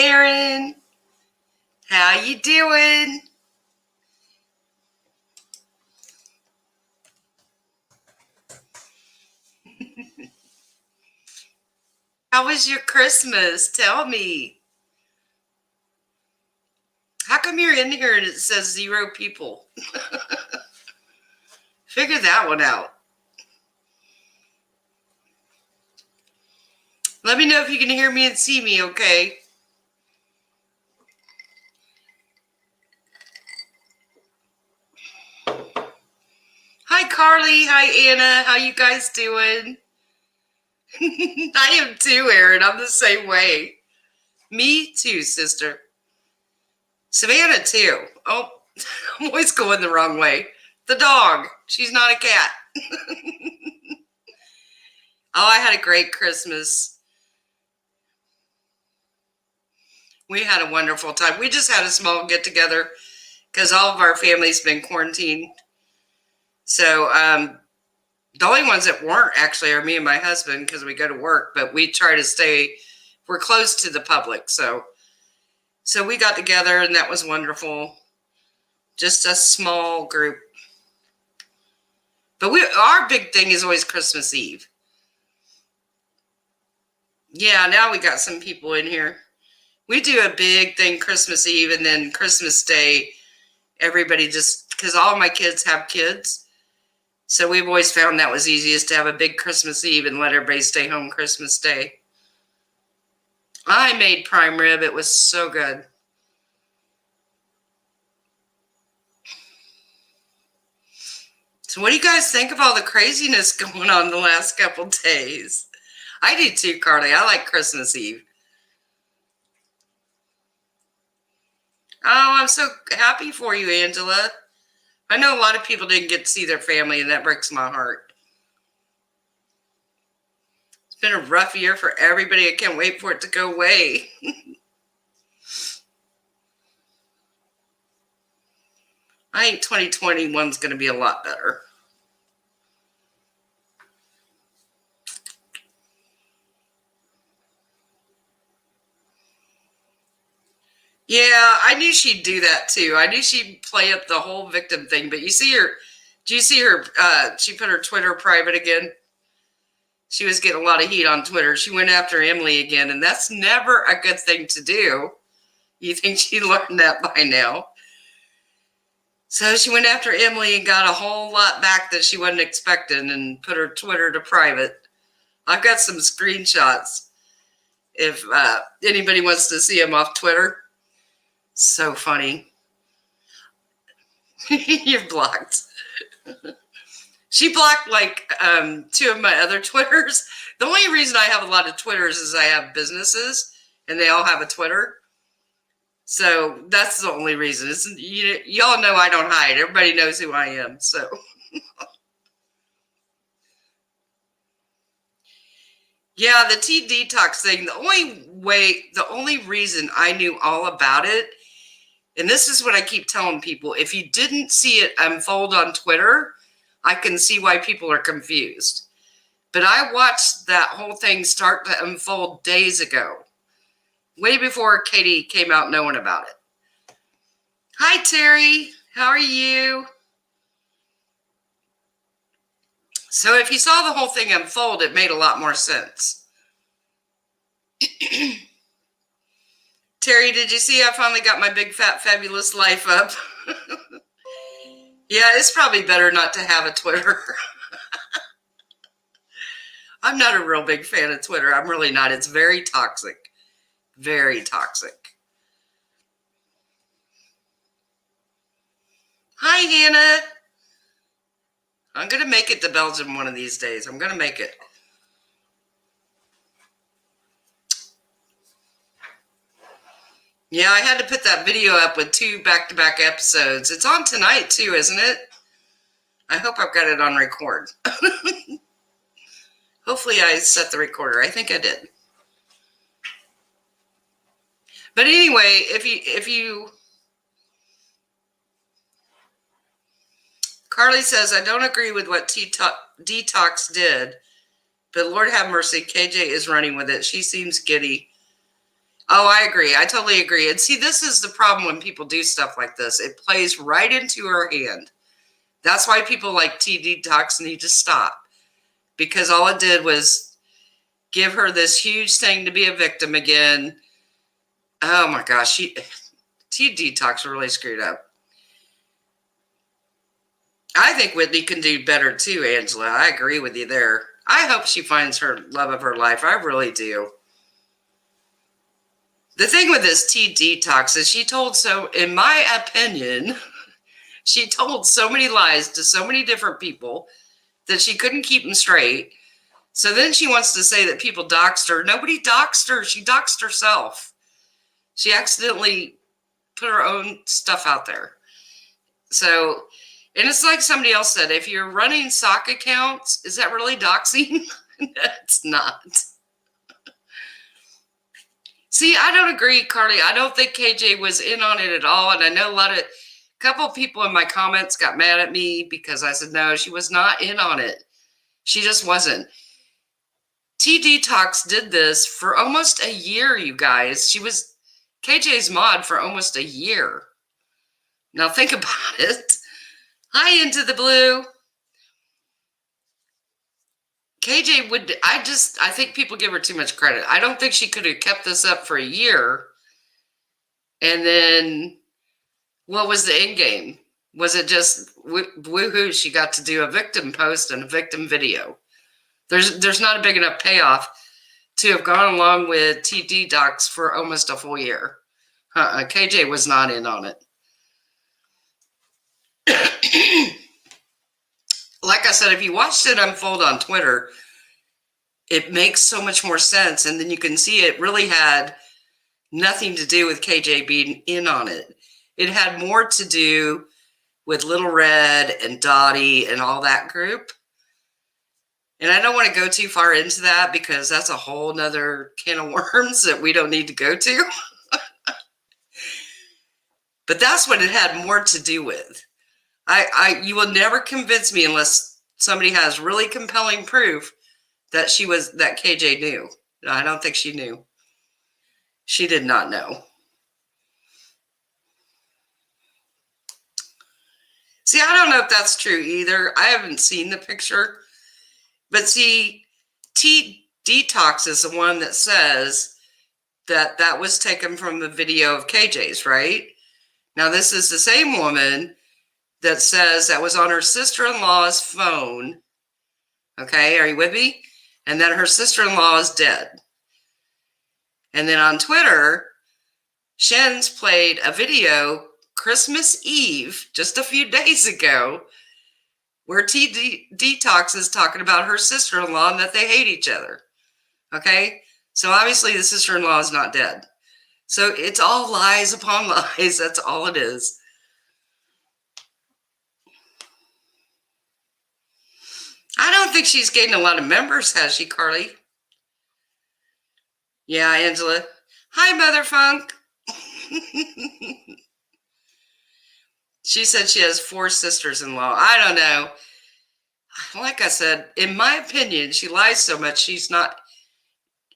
Aaron. How you doing? How was your Christmas? Tell me. How come you're in here and it says 0 people? Figure that one out. Let me know if you can hear me and see me, okay? Hi, Carly. Hi, Anna. How you guys doing? I am too, Aaron. I'm the same way. Me too, sister. Savannah too. Oh, I'm always going the wrong way. The dog. She's not a cat. Oh, I had a great Christmas. We had a wonderful time. We just had a small get together because all of our family's been quarantined. So the only ones that weren't actually are me and my husband because we go to work, but we try to stay, we're close to the public. So we got together and that was wonderful. Just a small group. But our big thing is always Christmas Eve. Yeah, now we got some people in here. We do a big thing Christmas Eve and then Christmas Day. Everybody just, because all my kids have kids. So we've always found that was easiest to have a big Christmas Eve and let everybody stay home Christmas Day. I made prime rib. It was so good. So what do you guys think of all the craziness going on the last couple days? I do too, Carly. I like Christmas Eve. Oh, I'm so happy for you, Angela. I know a lot of people didn't get to see their family, and that breaks my heart. It's been a rough year for everybody. I can't wait for it to go away. I think 2021 is going to be a lot better. Yeah, I knew she'd do that too. I knew she'd play up the whole victim thing. But you see her, do you see her? She put her Twitter private again. She was getting a lot of heat on Twitter. She went after Emily again, and that's never a good thing to do. You think she learned that by now? So she went after Emily and got a whole lot back that she wasn't expecting and put her Twitter to private. I've got some screenshots if anybody wants to see them off Twitter. So funny. You're blocked. She blocked like 2 of my other Twitters. The only reason I have a lot of Twitters is I have businesses and they all have a Twitter. So that's the only reason. Y'all know I don't hide. Everybody knows who I am. So yeah, the tea detox thing, the only reason I knew all about it, and this is what I keep telling people, if you didn't see it unfold on Twitter, I can see why people are confused. But I watched that whole thing start to unfold days ago, way before Katie came out knowing about it. Hi, Terry. How are you? So if you saw the whole thing unfold, it made a lot more sense. Terry, did you see I finally got my big, fat, fabulous life up? Yeah, it's probably better not to have a Twitter. I'm not a real big fan of Twitter. I'm really not. It's very toxic. Very toxic. Hi, Hannah. I'm going to make it to Belgium one of these days. I'm going to make it. Yeah, I had to put that video up with 2 back-to-back episodes. It's on tonight, too, isn't it? I hope I've got it on record. Hopefully I set the recorder. I think I did. But anyway, if you Carly says, I don't agree with what Detox did, but Lord have mercy, KJ is running with it. She seems giddy. Oh, I agree. I totally agree. And see, this is the problem when people do stuff like this. It plays right into her hand. That's why people like Detox need to stop. Because all it did was give her this huge thing to be a victim again. Oh my gosh, Detox really screwed up. I think Whitney can do better too, Angela. I agree with you there. I hope she finds her love of her life. I really do. The thing with this Detox is she told in my opinion, she told so many lies to so many different people that she couldn't keep them straight. So then she wants to say that people doxed her. Nobody doxed her. She doxed herself. She accidentally put her own stuff out there. So, and it's like somebody else said, if you're running sock accounts, is that really doxing? It's not. See, I don't agree, Carly. I don't think KJ was in on it at all. And I know a couple people in my comments got mad at me because I said, no, she was not in on it. She just wasn't. Detox did this for almost a year, you guys. She was KJ's mod for almost a year. Now think about it. Hi, Into the Blue. KJ I think people give her too much credit. I don't think she could have kept this up for a year. And then what was the end game? Was it just woohoo? She got to do a victim post and a victim video. There's not a big enough payoff to have gone along with Detox for almost a full year. KJ was not in on it. Like I said, if you watched it unfold on Twitter, it makes so much more sense. And then you can see it really had nothing to do with KJ being in on it. It had more to do with Little Red and Dottie and all that group. And I don't want to go too far into that because that's a whole nother can of worms that we don't need to go to. But that's what it had more to do with. You will never convince me unless somebody has really compelling proof that that KJ knew. I don't think she knew. She did not know. See, I don't know if that's true either. I haven't seen the picture. But see, Detox is the one that says that was taken from the video of KJ's, right? Now, this is the same woman that says that was on her sister-in-law's phone. Okay, are you with me? And that her sister-in-law is dead. And then on Twitter, Shen's played a video Christmas Eve, just a few days ago, where Detox is talking about her sister-in-law and that they hate each other. Okay? So obviously the sister-in-law is not dead. So it's all lies upon lies. That's all it is. I don't think she's gained a lot of members, has she, Carly? Yeah, Angela. Hi, Mother Funk. She said she has 4 sisters-in-law. I don't know. Like I said, in my opinion, she lies so much, she's not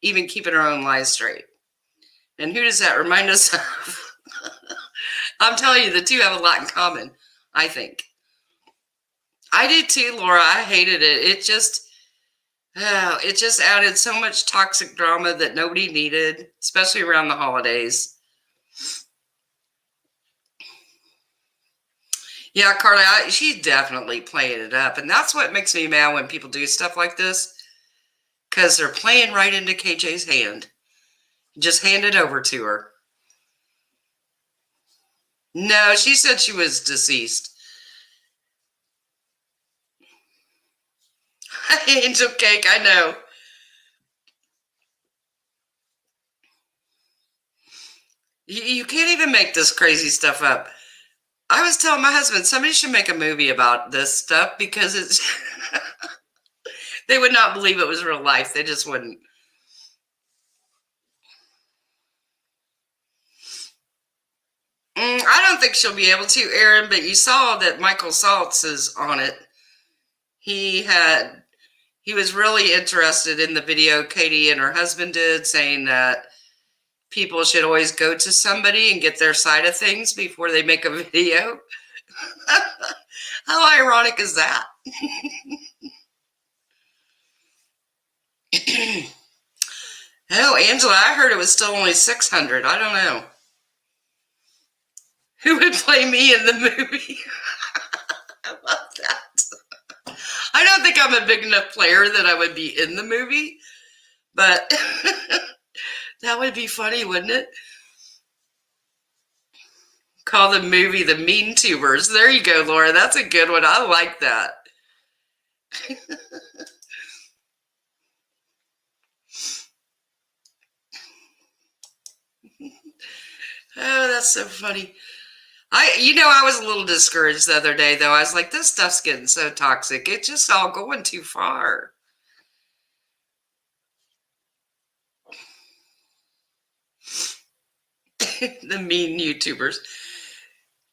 even keeping her own lies straight. And who does that remind us of? I'm telling you, the two have a lot in common, I think. I did too, Laura. I hated it. It just added so much toxic drama that nobody needed, especially around the holidays. Yeah, Carly, she's definitely playing it up. And that's what makes me mad when people do stuff like this. Because they're playing right into KJ's hand. Just hand it over to her. No, she said she was deceased. Angel Cake, I know. You can't even make this crazy stuff up. I was telling my husband, somebody should make a movie about this stuff because it's... they would not believe it was real life. They just wouldn't. I don't think she'll be able to, Aaron, but you saw that Michael Saltz is on it. He was really interested in the video Katie and her husband did, saying that people should always go to somebody and get their side of things before they make a video. How ironic is that? Oh, Angela, I heard it was still only 600. I don't know. Who would play me in the movie? I love that. I don't think I'm a big enough player that I would be in the movie, but that would be funny, wouldn't it? Call the movie The Mean Tubers. There you go, Laura. That's a good one. I like that. Oh, that's so funny. I was a little discouraged the other day, though. I was like, this stuff's getting so toxic. It's just all going too far. The mean YouTubers.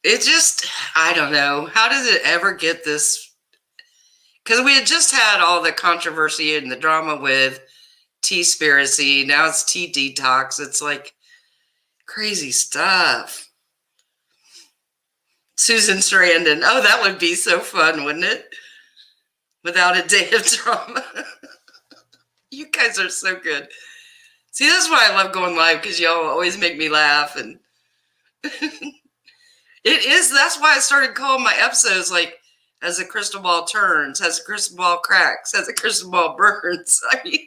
It just, I don't know. How does it ever get this? Because we had just had all the controversy and the drama with Tea-spiracy. Now it's Tea Detox. It's like crazy stuff. Susan Sarandon. Oh, that would be so fun, wouldn't it? Without a day of drama. You guys are so good. See, that's why I love going live, because y'all always make me laugh. And that's why I started calling my episodes like As a Crystal Ball Turns, As a Crystal Ball Cracks, As a Crystal Ball Burns. I mean,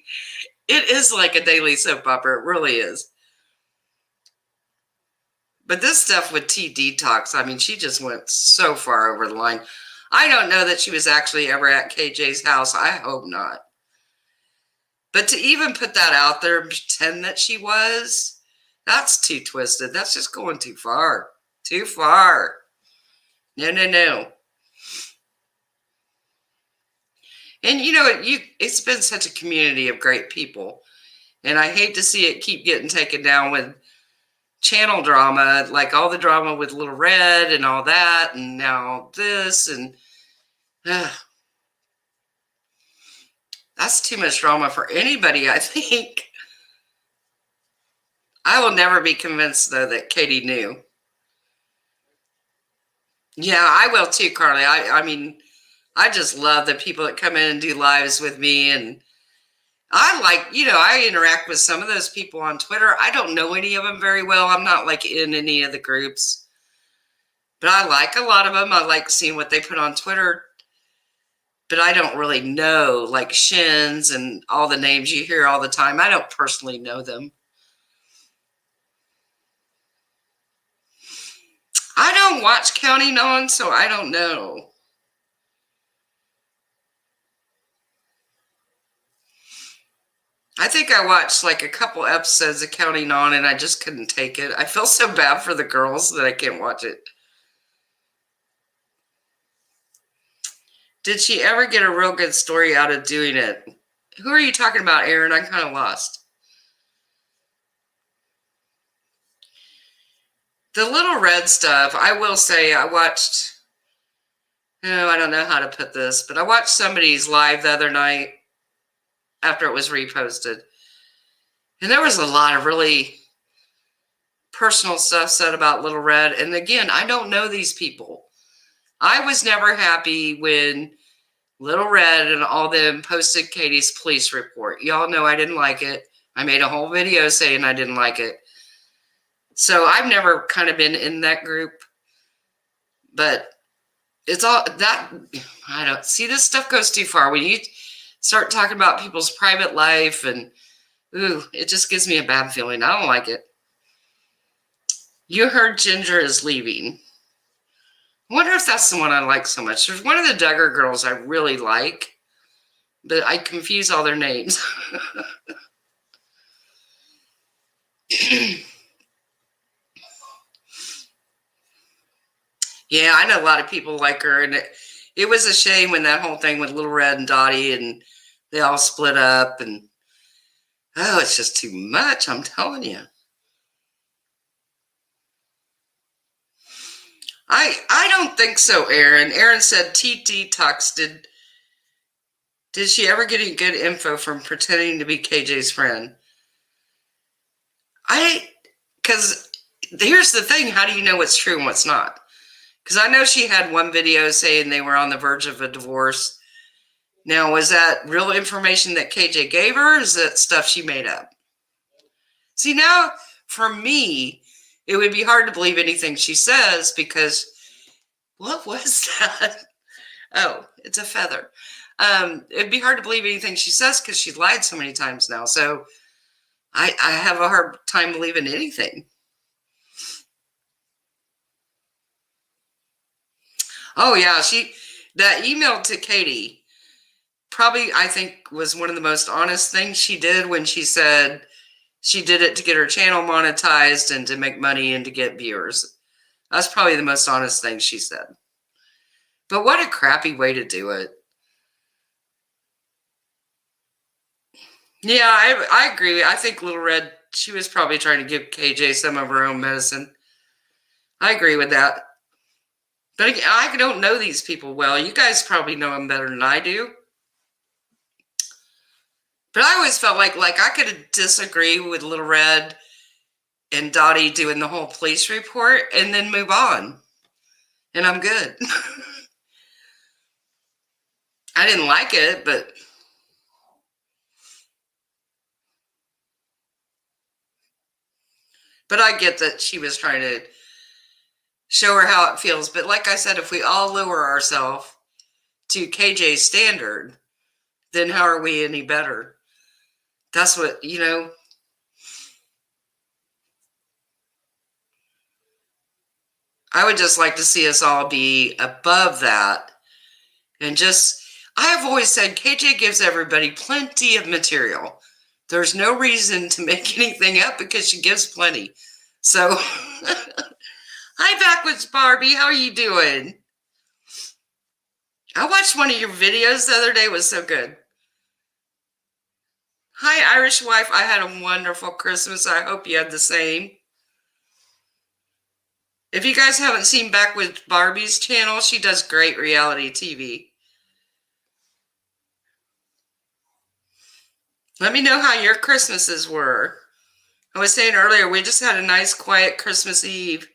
it is like a daily soap opera. It really is. But this stuff with Tea Detox, I mean, she just went so far over the line. I don't know that she was actually ever at KJ's house. I hope not. But to even put that out there and pretend that she was, that's too twisted. That's just going too far. Too far. No, no, no. And it's been such a community of great people. And I hate to see it keep getting taken down with channel drama, like all the drama with Little Red and all that, and now this, and that's too much drama for anybody, I think. I will never be convinced, though, that Katie knew. Yeah, I will too, Carly. I mean, I just love the people that come in and do lives with me, and I like, I interact with some of those people on Twitter. I don't know any of them very well. I'm not like in any of the groups, but I like a lot of them. I like seeing what they put on Twitter, but I don't really know, like Shins and all the names you hear all the time. I don't personally know them. I don't watch Counting On, so I don't know. I think I watched like a couple episodes of Counting On and I just couldn't take it. I feel so bad for the girls that I can't watch it. Did she ever get a real good story out of doing it? Who are you talking about, Aaron? I'm kind of lost. The Little Red stuff, I will say I watched, I don't know how to put this, but I watched somebody's live the other night after it was reposted. And there was a lot of really personal stuff said about Little Red. And again, I don't know these people. I was never happy when Little Red and all them posted Katie's police report. Y'all know I didn't like it. I made a whole video saying I didn't like it. So I've never kind of been in that group. But it's all that, I don't see, this stuff goes too far. When you start talking about people's private life and it just gives me a bad feeling. I don't like it. You heard Ginger is leaving. I wonder if that's the one I like so much. There's one of the Duggar girls I really like, but I confuse all their names. Yeah, I know a lot of people like her, and it was a shame when that whole thing with Little Red and Dottie and they all split up, and it's just too much, I'm telling you. I don't think so, Aaron. Aaron said Tea Detox did she ever get any good info from pretending to be KJ's friend? because here's the thing. How do you know what's true and what's not? Because I know she had one video saying they were on the verge of a divorce. Now, was that real information that KJ gave her, or is that stuff she made up? See, now, for me, it would be hard to believe anything she says because what was that? Oh, it's a feather. It'd be hard to believe anything she says because she's lied so many times now. So I have a hard time believing anything. Oh, yeah. That email to Katie probably, I think, was one of the most honest things she did when she said she did it to get her channel monetized and to make money and to get viewers. That's probably the most honest thing she said. But what a crappy way to do it. Yeah, I agree. I think Little Red, she was probably trying to give KJ some of her own medicine. I agree with that. But again, I don't know these people well. You guys probably know them better than I do. But I always felt like I could disagree with Little Red and Dottie doing the whole police report and then move on. And I'm good. I didn't like it, but I get that she was trying to show her how it feels. But like I said, if we all lower ourselves to KJ's standard, then how are we any better? That's what, I would just like to see us all be above that. And just, I have always said KJ gives everybody plenty of material. There's no reason to make anything up because she gives plenty. So, hi, Backwards Barbie. How are you doing? I watched one of your videos the other day. It was so good. Hi, Irish wife. I had a wonderful Christmas. I hope you had the same. If you guys haven't seen Backwards Barbie's channel, she does great reality TV. Let me know how your Christmases were. I was saying earlier, we just had a nice, quiet Christmas Eve.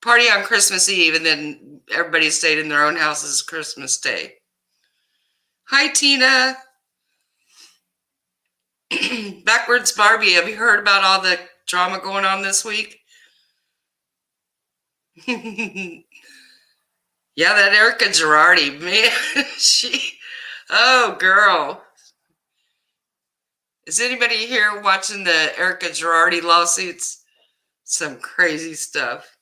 Party on Christmas Eve, and then everybody stayed in their own houses Christmas Day. Hi, Tina. Backwards Barbie, have you heard about all the drama going on this week? Yeah, that Erica Girardi, man, oh, girl. Is anybody here watching the Erica Girardi lawsuits? Some crazy stuff.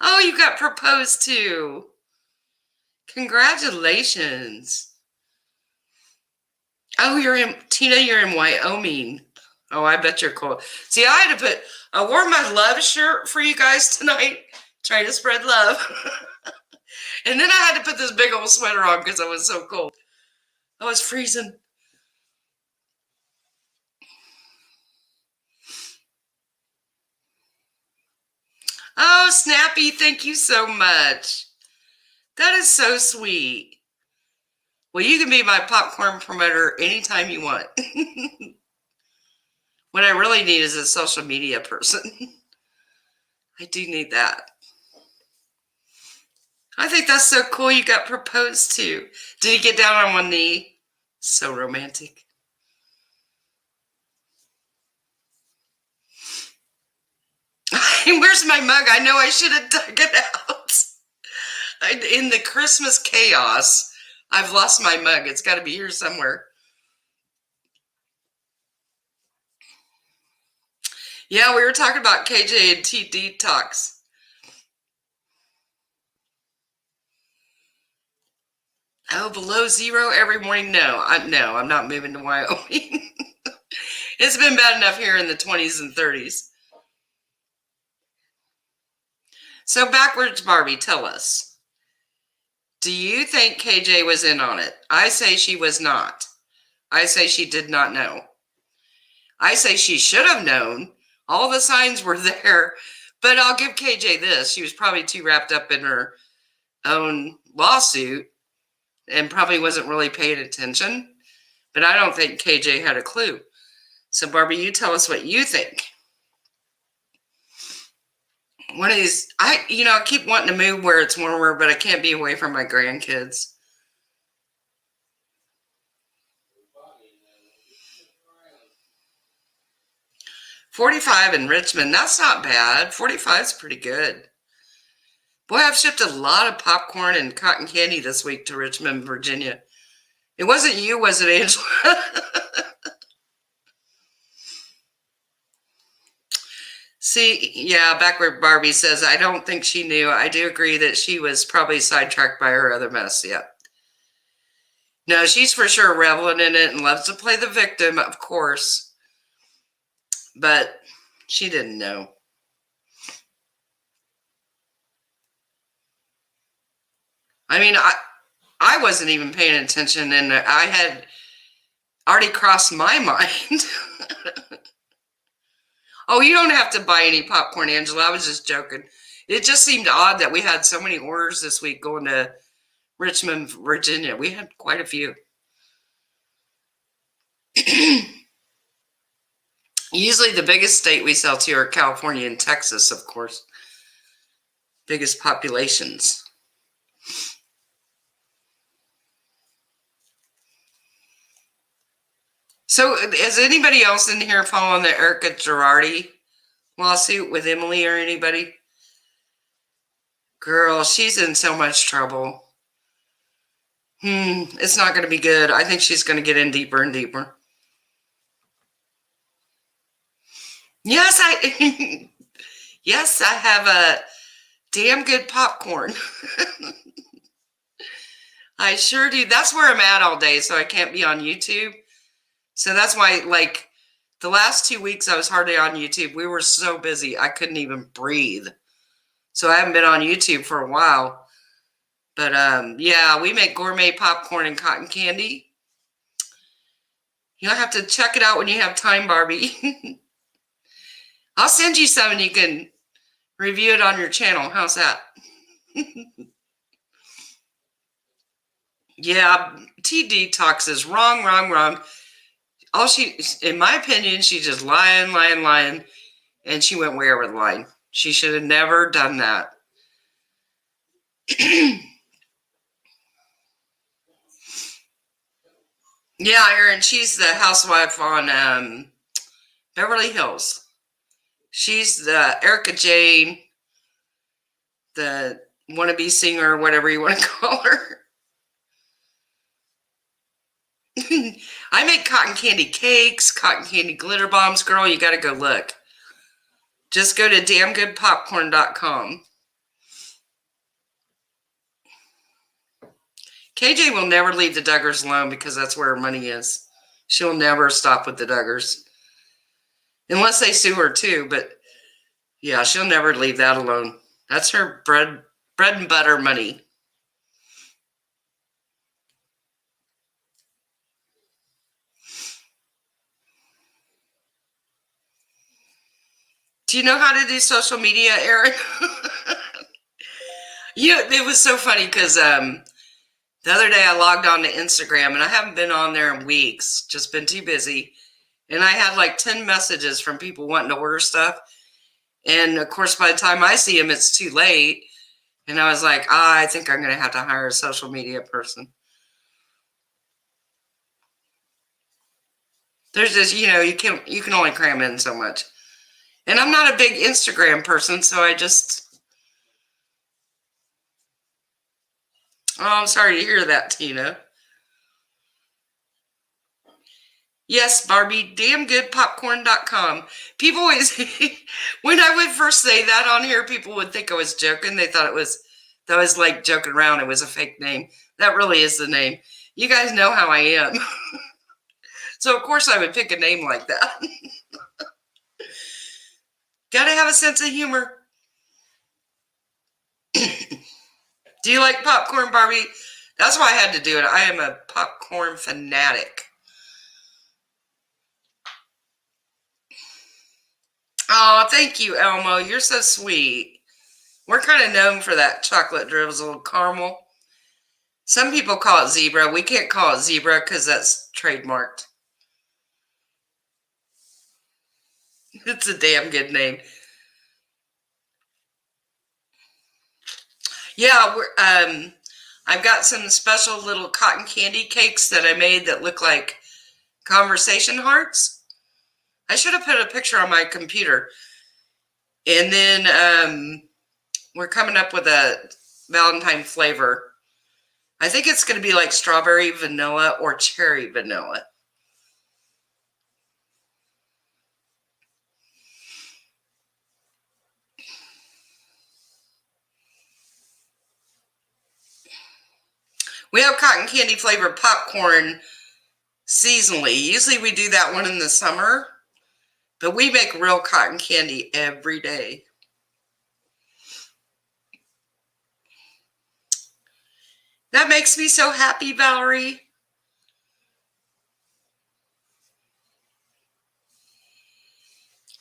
Oh, you got proposed to. Congratulations. Oh, Tina, you're in Wyoming. Oh, I bet you're cold. See, I wore my love shirt for you guys tonight, trying to spread love. And then I had to put this big old sweater on because I was so cold. I was freezing. Oh, Snappy, thank you so much. That is so sweet. Well, you can be my popcorn promoter anytime you want. What I really need is a social media person. I do need that. I think that's so cool you got proposed to. Did he get down on one knee? So romantic. Where's my mug? I know I should have dug it out. In the Christmas chaos, I've lost my mug. It's got to be here somewhere. Yeah, we were talking about KJ and T Detox. Oh, below zero every morning? No, I'm not moving to Wyoming. It's been bad enough here in the 20s and 30s. So Backwards Barbie, tell us. Do you think KJ was in on it? I say she was not. I say she did not know. I say she should have known. All the signs were there. But I'll give KJ this. She was probably too wrapped up in her own lawsuit and probably wasn't really paying attention. But I don't think KJ had a clue. So Barbie, you tell us what you think. One of these, I keep wanting to move where it's warmer, but I can't be away from my grandkids. 45 in Richmond, that's not bad. 45 is pretty good. Boy, I've shipped a lot of popcorn and cotton candy this week to Richmond, Virginia. It wasn't you, was it, Angela? See, yeah, back where Barbie says, I don't think she knew. I do agree that she was probably sidetracked by her other mess. Yeah. No, she's for sure reveling in it and loves to play the victim, of course. But she didn't know. I mean, I wasn't even paying attention, and I had already crossed my mind. Oh, you don't have to buy any popcorn, Angela. I was just joking. It just seemed odd that we had so many orders this week going to Richmond, Virginia. We had quite a few. Usually the biggest state we sell to are California and Texas, of course. Biggest populations. So is anybody else in here following the Erica Girardi lawsuit with Emily or anybody? Girl, she's in so much trouble. It's not going to be good. I think she's going to get in deeper and deeper. Yes, yes, I have a damn good popcorn. I sure do. That's where I'm at all day, so I can't be on YouTube. So that's why, like, the last 2 weeks I was hardly on YouTube. We were so busy, I couldn't even breathe. So I haven't been on YouTube for a while. But, yeah, we make gourmet popcorn and cotton candy. You'll have to check it out when you have time, Barbie. I'll send you some and you can review it on your channel. How's that? Yeah, Detox is wrong. In my opinion, she's just lying, and she went way over the line. She should have never done that. Yeah, Erin, she's the housewife on Beverly Hills. She's the Erica Jane, the wannabe singer, whatever you want to call her. I make cotton candy cakes, cotton candy glitter bombs. Girl, you got to go look. Just go to damngoodpopcorn.com. KJ will never leave the Duggars alone because that's where her money is. She'll never stop with the Duggars. Unless they sue her too, but yeah, she'll never leave that alone. That's her bread and butter money. Do you know how to do social media, Erin? It was so funny because the other day I logged on to Instagram and I haven't been on there in weeks, just been too busy. And I had like 10 messages from people wanting to order stuff. And of course, by the time I see them, it's too late. And I was like, I think I'm going to have to hire a social media person. There's just, you can only cram in so much. And I'm not a big Instagram person, so I just... Oh, I'm sorry to hear that, Tina. Yes, Barbie, damngoodpopcorn.com. People always, when I would first say that on here, people would think I was joking. They thought that was like joking around. It was a fake name. That really is the name. You guys know how I am. So, of course, I would pick a name like that. Gotta have a sense of humor. Do you like popcorn, Barbie? That's why I had to do it. I am a popcorn fanatic. Oh, thank you, Elmo. You're so sweet. We're kind of known for that chocolate drizzled caramel. Some people call it zebra. We can't call it zebra because that's trademarked. It's a damn good name. Yeah, I've got some special little cotton candy cakes that I made that look like conversation hearts. I should have put a picture on my computer. And then we're coming up with a Valentine flavor. I think it's going to be like strawberry vanilla or cherry vanilla. We have cotton candy flavored popcorn seasonally. Usually we do that one in the summer, but we make real cotton candy every day. That makes me so happy, Valerie.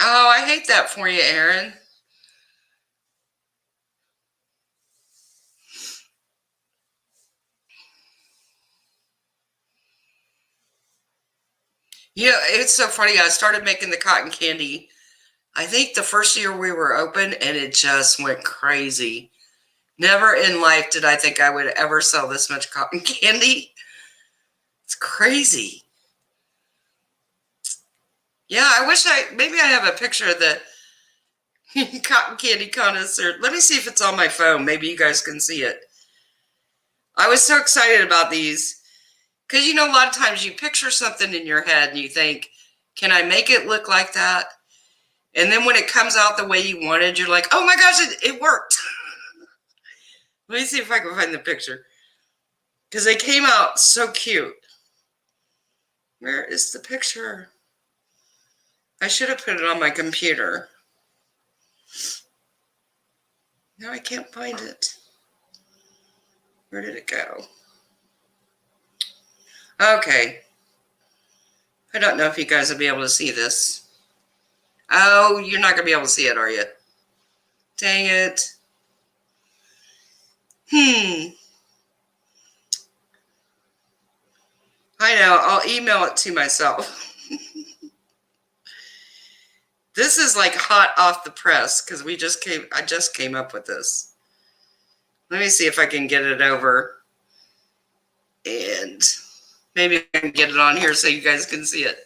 Oh, I hate that for you, Aaron. You know, it's so funny. I started making the cotton candy, I think the first year we were open, and it just went crazy. Never in life did I think I would ever sell this much cotton candy. It's crazy. Yeah, I wish maybe I have a picture of the cotton candy connoisseur. Let me see if it's on my phone. Maybe you guys can see it. I was so excited about these because, a lot of times you picture something in your head and you think, can I make it look like that? And then when it comes out the way you wanted, you're like, oh my gosh, it worked. Let me see if I can find the picture. Because they came out so cute. Where is the picture? I should have put it on my computer. No, I can't find it. Where did it go? Okay. I don't know if you guys will be able to see this. Oh, you're not going to be able to see it, are you? Dang it. I know. I'll email it to myself. This is like hot off the press because I just came up with this. Let me see if I can get it over. And maybe I can get it on here so you guys can see it.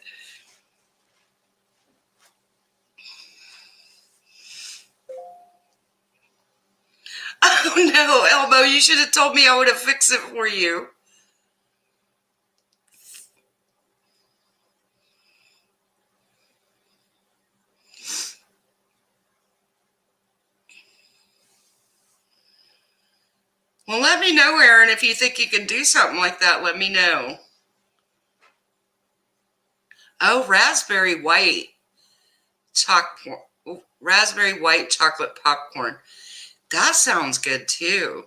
Oh no, Elmo, you should have told me. I would have fixed it for you. Well, let me know, Aaron, if you think you can do something like that. Let me know. Oh, raspberry white chocolate popcorn. That sounds good too.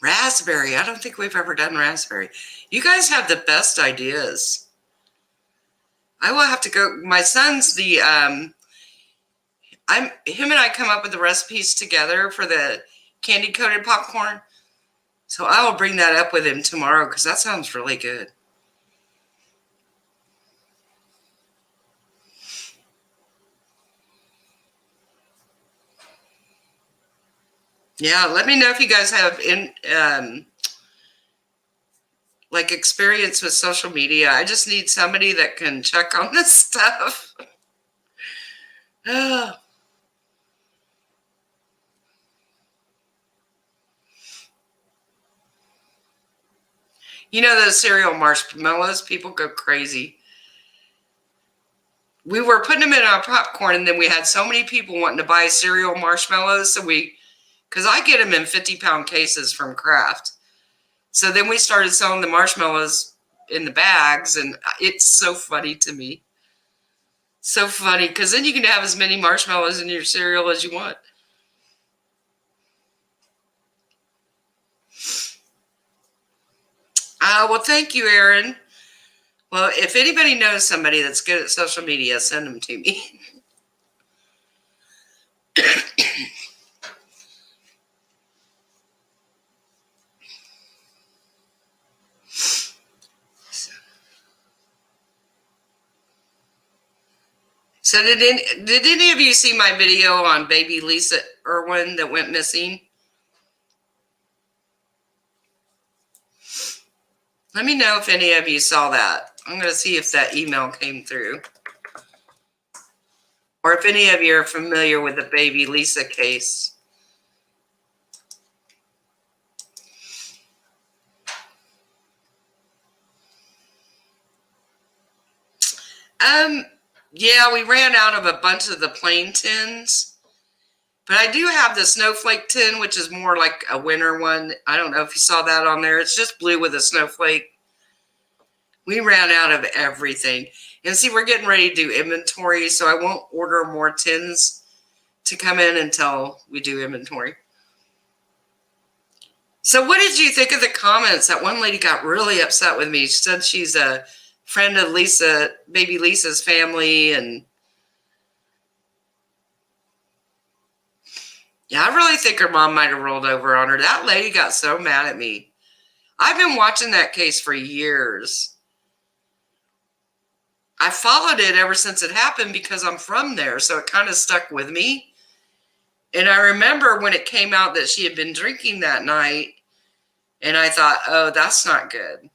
Raspberry. I don't think we've ever done raspberry. You guys have the best ideas. I will have to go. My son's him and I come up with the recipes together for the candy coated popcorn. So I will bring that up with him tomorrow because that sounds really good. Yeah, let me know if you guys have like experience with social media. I just need somebody that can check on this stuff. Oh. You know those cereal marshmallows? People go crazy. We were putting them in our popcorn, and then we had so many people wanting to buy cereal marshmallows. So because I get them in 50-pound cases from Kraft. So then we started selling the marshmallows in the bags, and it's so funny to me. So funny, because then you can have as many marshmallows in your cereal as you want. Well, thank you, Aaron. Well, if anybody knows somebody that's good at social media, send them to me. So did any of you see my video on baby Lisa Irwin that went missing? Let me know if any of you saw that. I'm going to see if that email came through. Or if any of you are familiar with the baby Lisa case. Yeah, we ran out of a bunch of the plain tins. But I do have the snowflake tin, which is more like a winter one. I don't know if you saw that on there. It's just blue with a snowflake. We ran out of everything. And see, we're getting ready to do inventory, so I won't order more tins to come in until we do inventory. So what did you think of the comments? That one lady got really upset with me. She said she's a friend of Lisa, baby Lisa's family, and yeah, I really think her mom might have rolled over on her. That lady got so mad at me. I've been watching that case for years. I followed it ever since it happened because I'm from there, so it kind of stuck with me. And I remember when it came out that she had been drinking that night, and I thought, oh, that's not good.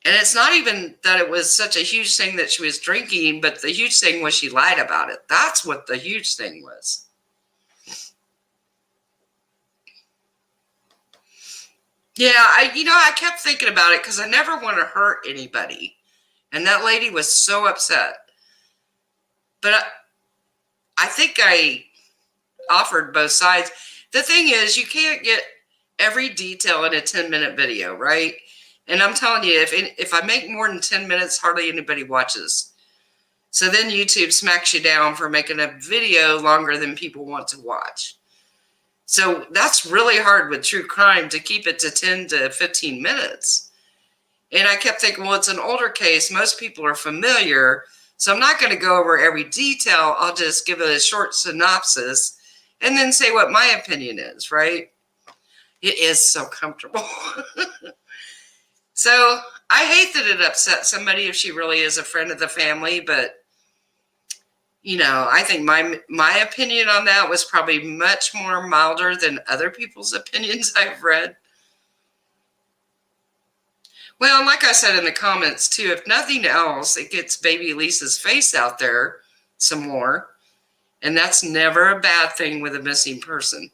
And it's not even that it was such a huge thing that she was drinking, but the huge thing was she lied about it. That's what the huge thing was. Yeah, I kept thinking about it because I never want to hurt anybody. And that lady was so upset. But I think I offered both sides. The thing is, you can't get every detail in a 10-minute video, right? And I'm telling you, if I make more than 10 minutes, hardly anybody watches. So then YouTube smacks you down for making a video longer than people want to watch. So that's really hard with true crime, to keep it to 10 to 15 minutes. And I kept thinking, well, it's an older case. Most people are familiar. So I'm not going to go over every detail. I'll just give it a short synopsis and then say what my opinion is, right? It is so comfortable. So I hate that it upset somebody if she really is a friend of the family, but I think my opinion on that was probably much more milder than other people's opinions I've read. Well, like I said in the comments too, if nothing else, it gets baby Lisa's face out there some more. And that's never a bad thing with a missing person.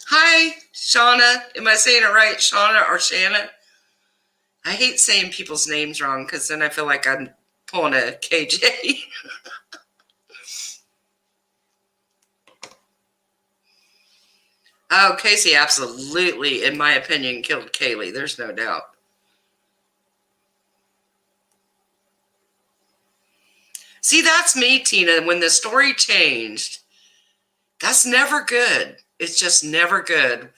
Hi, Shauna. Am I saying it right? Shauna or Shanna? I hate saying people's names wrong because then I feel like I'm pulling a KJ. Oh, Casey absolutely, in my opinion, killed Kaylee. There's no doubt. See, that's me, Tina. When the story changed, that's never good. It's just never good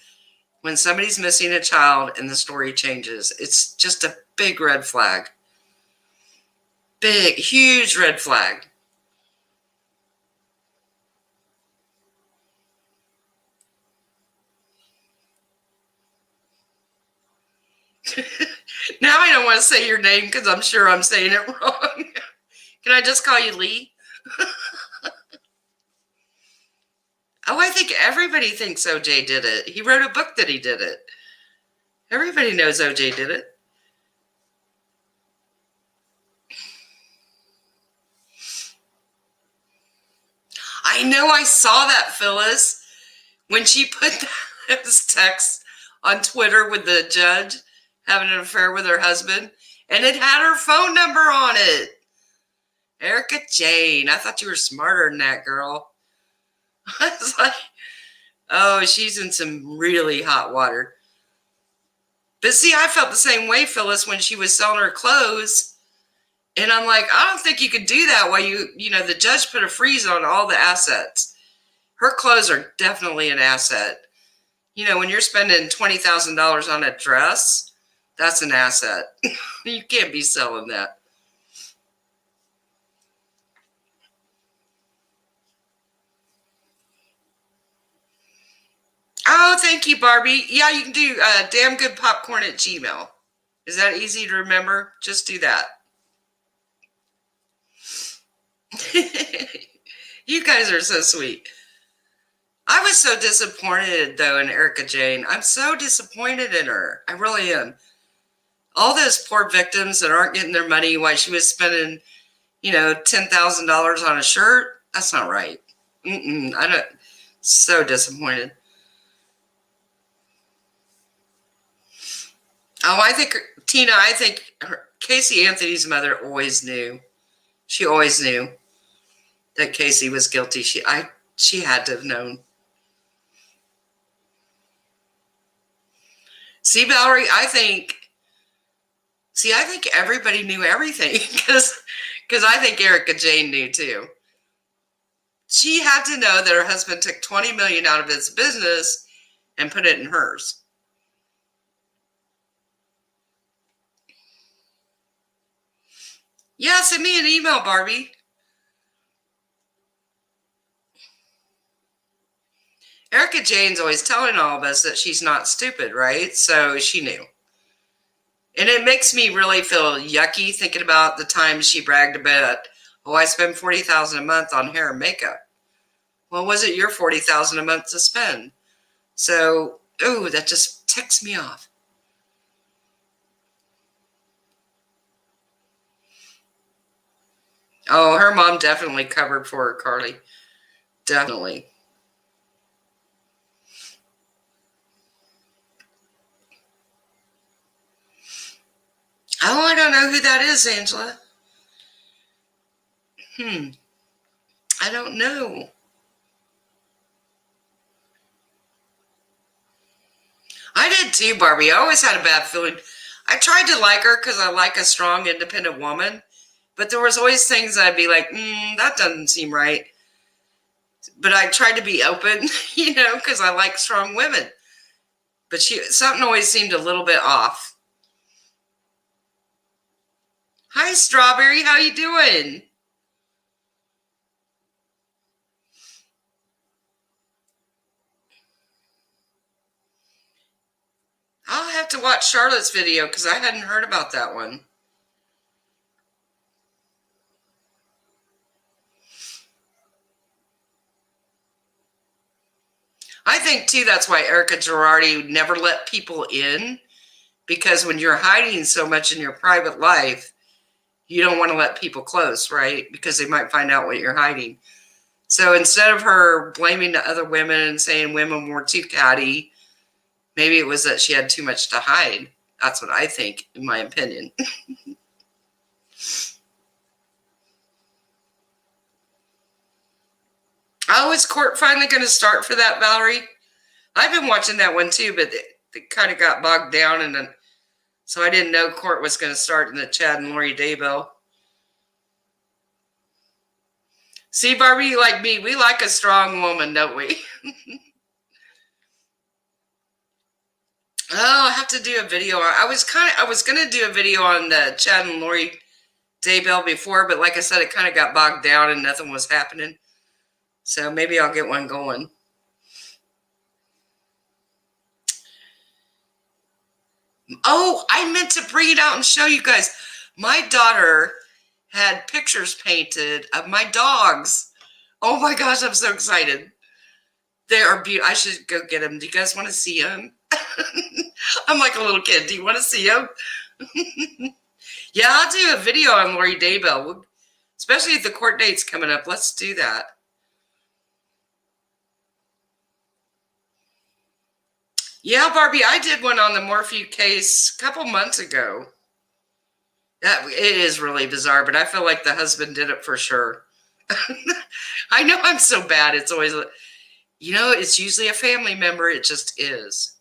when somebody's missing a child and the story changes. It's just a big red flag. Big, huge red flag. Now I don't want to say your name because I'm sure I'm saying it wrong. Can I just call you Lee? Oh, I think everybody thinks OJ did it. He wrote a book that he did it. Everybody knows OJ did it. I know, I saw that, Phyllis, when she put those texts on Twitter with the judge having an affair with her husband, and it had her phone number on it. Erica Jane. I thought you were smarter than that, girl. I was like, oh, she's in some really hot water. But see, I felt the same way, Phyllis, when she was selling her clothes. And I'm like, I don't think you could do that while the judge put a freeze on all the assets. Her clothes are definitely an asset. When you're spending $20,000 on a dress, that's an asset. You can't be selling that. Oh, thank you, Barbie. Yeah, you can do damngoodpopcorn@gmail. Is that easy to remember? Just do that. You guys are so sweet. I was so disappointed, though, in Erica Jane. I'm so disappointed in her. I really am. All those poor victims that aren't getting their money while she was spending, $10,000 on a shirt. That's not right. I don't. So disappointed. Oh, I think Tina. I think Casey Anthony's mother always knew. She always knew that Casey was guilty. She had to have known. See, Valerie, I think everybody knew everything because I think Erica Jane knew too. She had to know that her husband took $20 million out of his business and put it in hers. Yeah, send me an email, Barbie. Erica Jane's always telling all of us that she's not stupid, right? So she knew. And it makes me really feel yucky thinking about the time she bragged about, oh, I spend $40,000 a month on hair and makeup. Well, was it your $40,000 a month to spend? So, that just ticks me off. Oh, her mom definitely covered for her, Carly. Definitely. Oh, I don't know who that is, Angela. I don't know. I did too, Barbie. I always had a bad feeling. I tried to like her because I like a strong, independent woman. But there was always things I'd be like, that doesn't seem right. But I tried to be open, because I like strong women. But something always seemed a little bit off. Hi, Strawberry. How you doing? I'll have to watch Charlotte's video because I hadn't heard about that one. I think, too, that's why Erica Girardi never let people in, because when you're hiding so much in your private life, you don't want to let people close, right? Because they might find out what you're hiding. So instead of her blaming the other women and saying women were too catty, maybe it was that she had too much to hide. That's what I think, in my opinion. Oh, is court finally going to start for that, Valerie? I've been watching that one too, but it kind of got bogged down, and then so I didn't know court was going to start in the Chad and Lori Daybell. See, Barbie, like me, we like a strong woman, don't we? Oh, I have to do a video. I was gonna do a video on the Chad and Lori Daybell before, but like I said, it kind of got bogged down and nothing was happening. So maybe I'll get one going. Oh, I meant to bring it out and show you guys. My daughter had pictures painted of my dogs. Oh my gosh, I'm so excited. They are beautiful. I should go get them. Do you guys want to see them? I'm like a little kid. Do you want to see them? Yeah, I'll do a video on Lori Daybell, especially if the court date's coming up. Let's do that. Yeah, Barbie, I did one on the Morphew case a couple months ago. It is really bizarre, but I feel like the husband did it for sure. I know I'm so bad. It's always, it's usually a family member. It just is.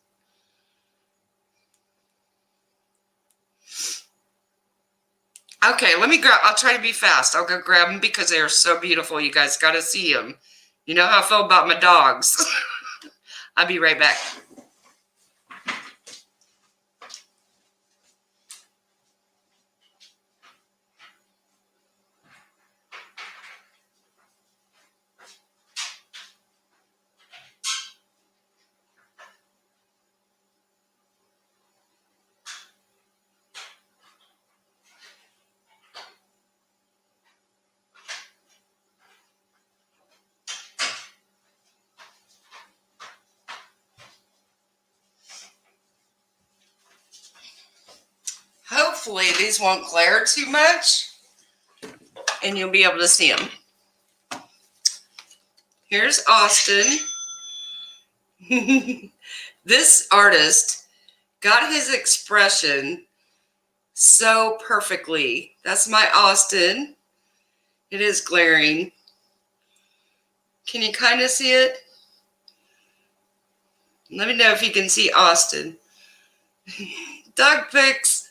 Okay, I'll try to be fast. I'll go grab them because they are so beautiful. You guys got to see them. You know how I feel about my dogs. I'll be right back. hopefully these won't glare too much and you'll be able to see them. Here's Austin. This artist got his expression so perfectly. That's my Austin. It is glaring. Can you kind of see it? Let me know if you can see Austin. Dog pics.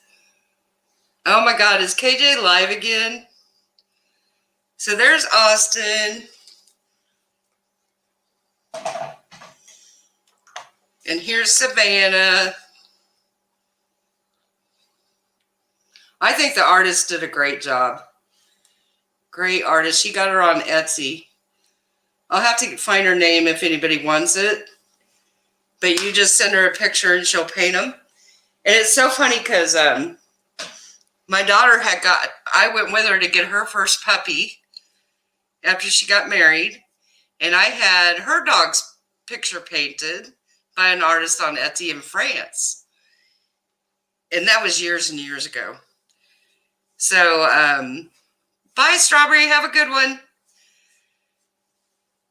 Oh my God, is KJ live again? So there's Austin. And here's Savannah. I think the artist did a great job. Great artist. She got her on Etsy. I'll have to find her name if anybody wants it. But you just send her a picture and she'll paint them. And it's so funny because my daughter I went with her to get her first puppy after she got married. And I had her dog's picture painted by an artist on Etsy in France. And that was years and years ago. So, bye, Strawberry. Have a good one.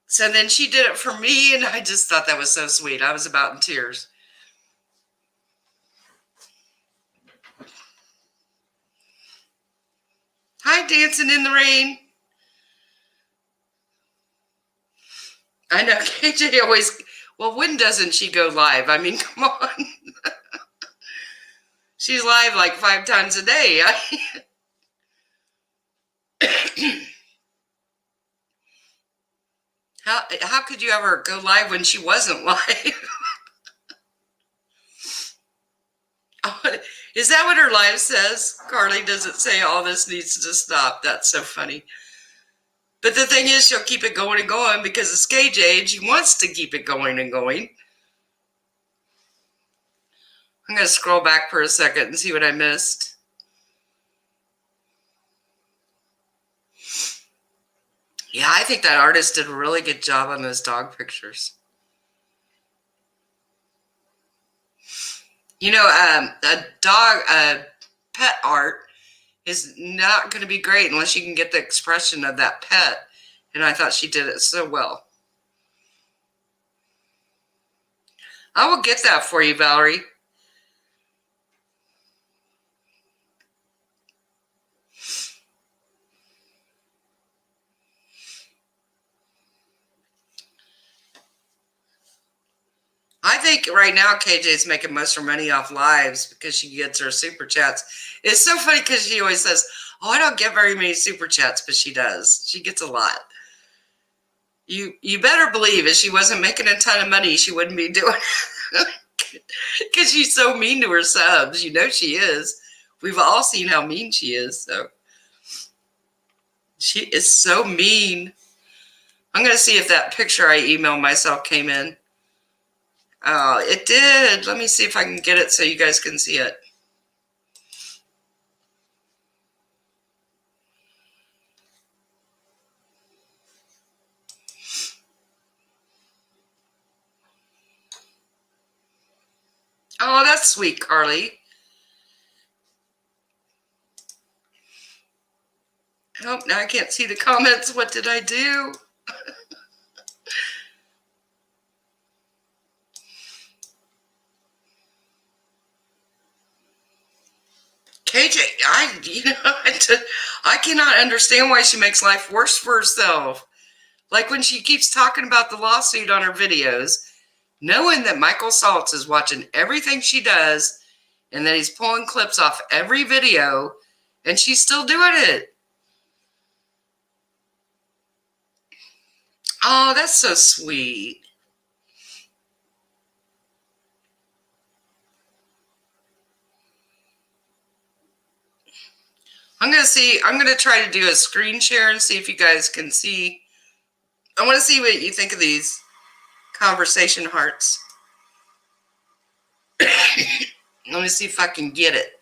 So then she did it for me, and I just thought that was so sweet. I was about in tears. Hi, Dancing in the Rain. I know KJ always, well, when doesn't she go live? I mean, come on. She's live like 5 times a day. How could you ever go live when she wasn't live? Is that what her live says? Carly, does it say all this needs to stop? That's so funny. But the thing is, she'll keep it going and going because it's KJ. She wants to keep it going and going. I'm going to scroll back for a second and see what I missed. Yeah, I think that artist did a really good job on those dog pictures. You know, pet art is not going to be great unless you can get the expression of that pet. And I thought she did it so well. I will get that for you, Valerie. I think right now KJ's making most of her money off lives because she gets her super chats. It's so funny because she always says, oh, I don't get very many super chats, but she does. She gets a lot. You better believe if she wasn't making a ton of money, she wouldn't be doing it. Because she's so mean to her subs. You know she is. We've all seen how mean she is. So she is so mean. I'm going to see if that picture I emailed myself came in. Oh, it did. Let me see if I can get it so you guys can see it. Oh, that's sweet, Carly. Oh, now I can't see the comments. What did I do? KJ, I cannot understand why she makes life worse for herself. Like when she keeps talking about the lawsuit on her videos, knowing that Michael Saltz is watching everything she does and that he's pulling clips off every video, and she's still doing it. Oh, that's so sweet. I'm going to try to do a screen share and see if you guys can see. I want to see what you think of these conversation hearts. Let me see if I can get it.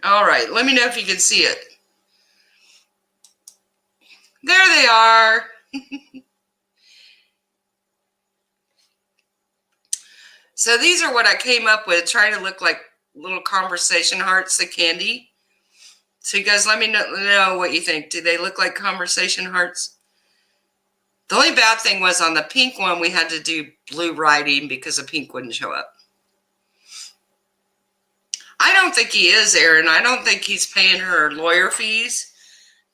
All right, let me know if you can see it. There they are. So these are what I came up with, trying to look like little conversation hearts of candy. So you guys let me know what you think. Do they look like conversation hearts? The only bad thing was on the pink one, we had to do blue writing because the pink wouldn't show up. I don't think he is, Aaron. I don't think he's paying her lawyer fees,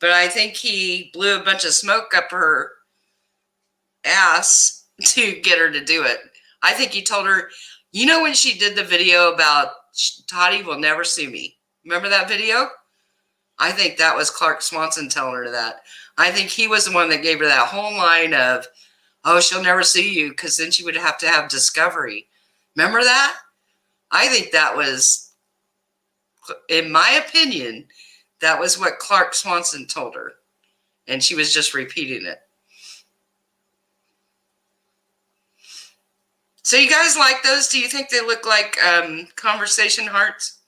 but I think he blew a bunch of smoke up her ass to get her to do it. I think he told her, you know, when she did the video about Toddy will never sue me. Remember that video? I think that was Clark Swanson telling her that. I think he was the one that gave her that whole line of, oh, she'll never sue you, because then she would have to have discovery. Remember that? I think that was, in my opinion, that was what Clark Swanson told her. And she was just repeating it. So you guys like those? Do you think they look like conversation hearts?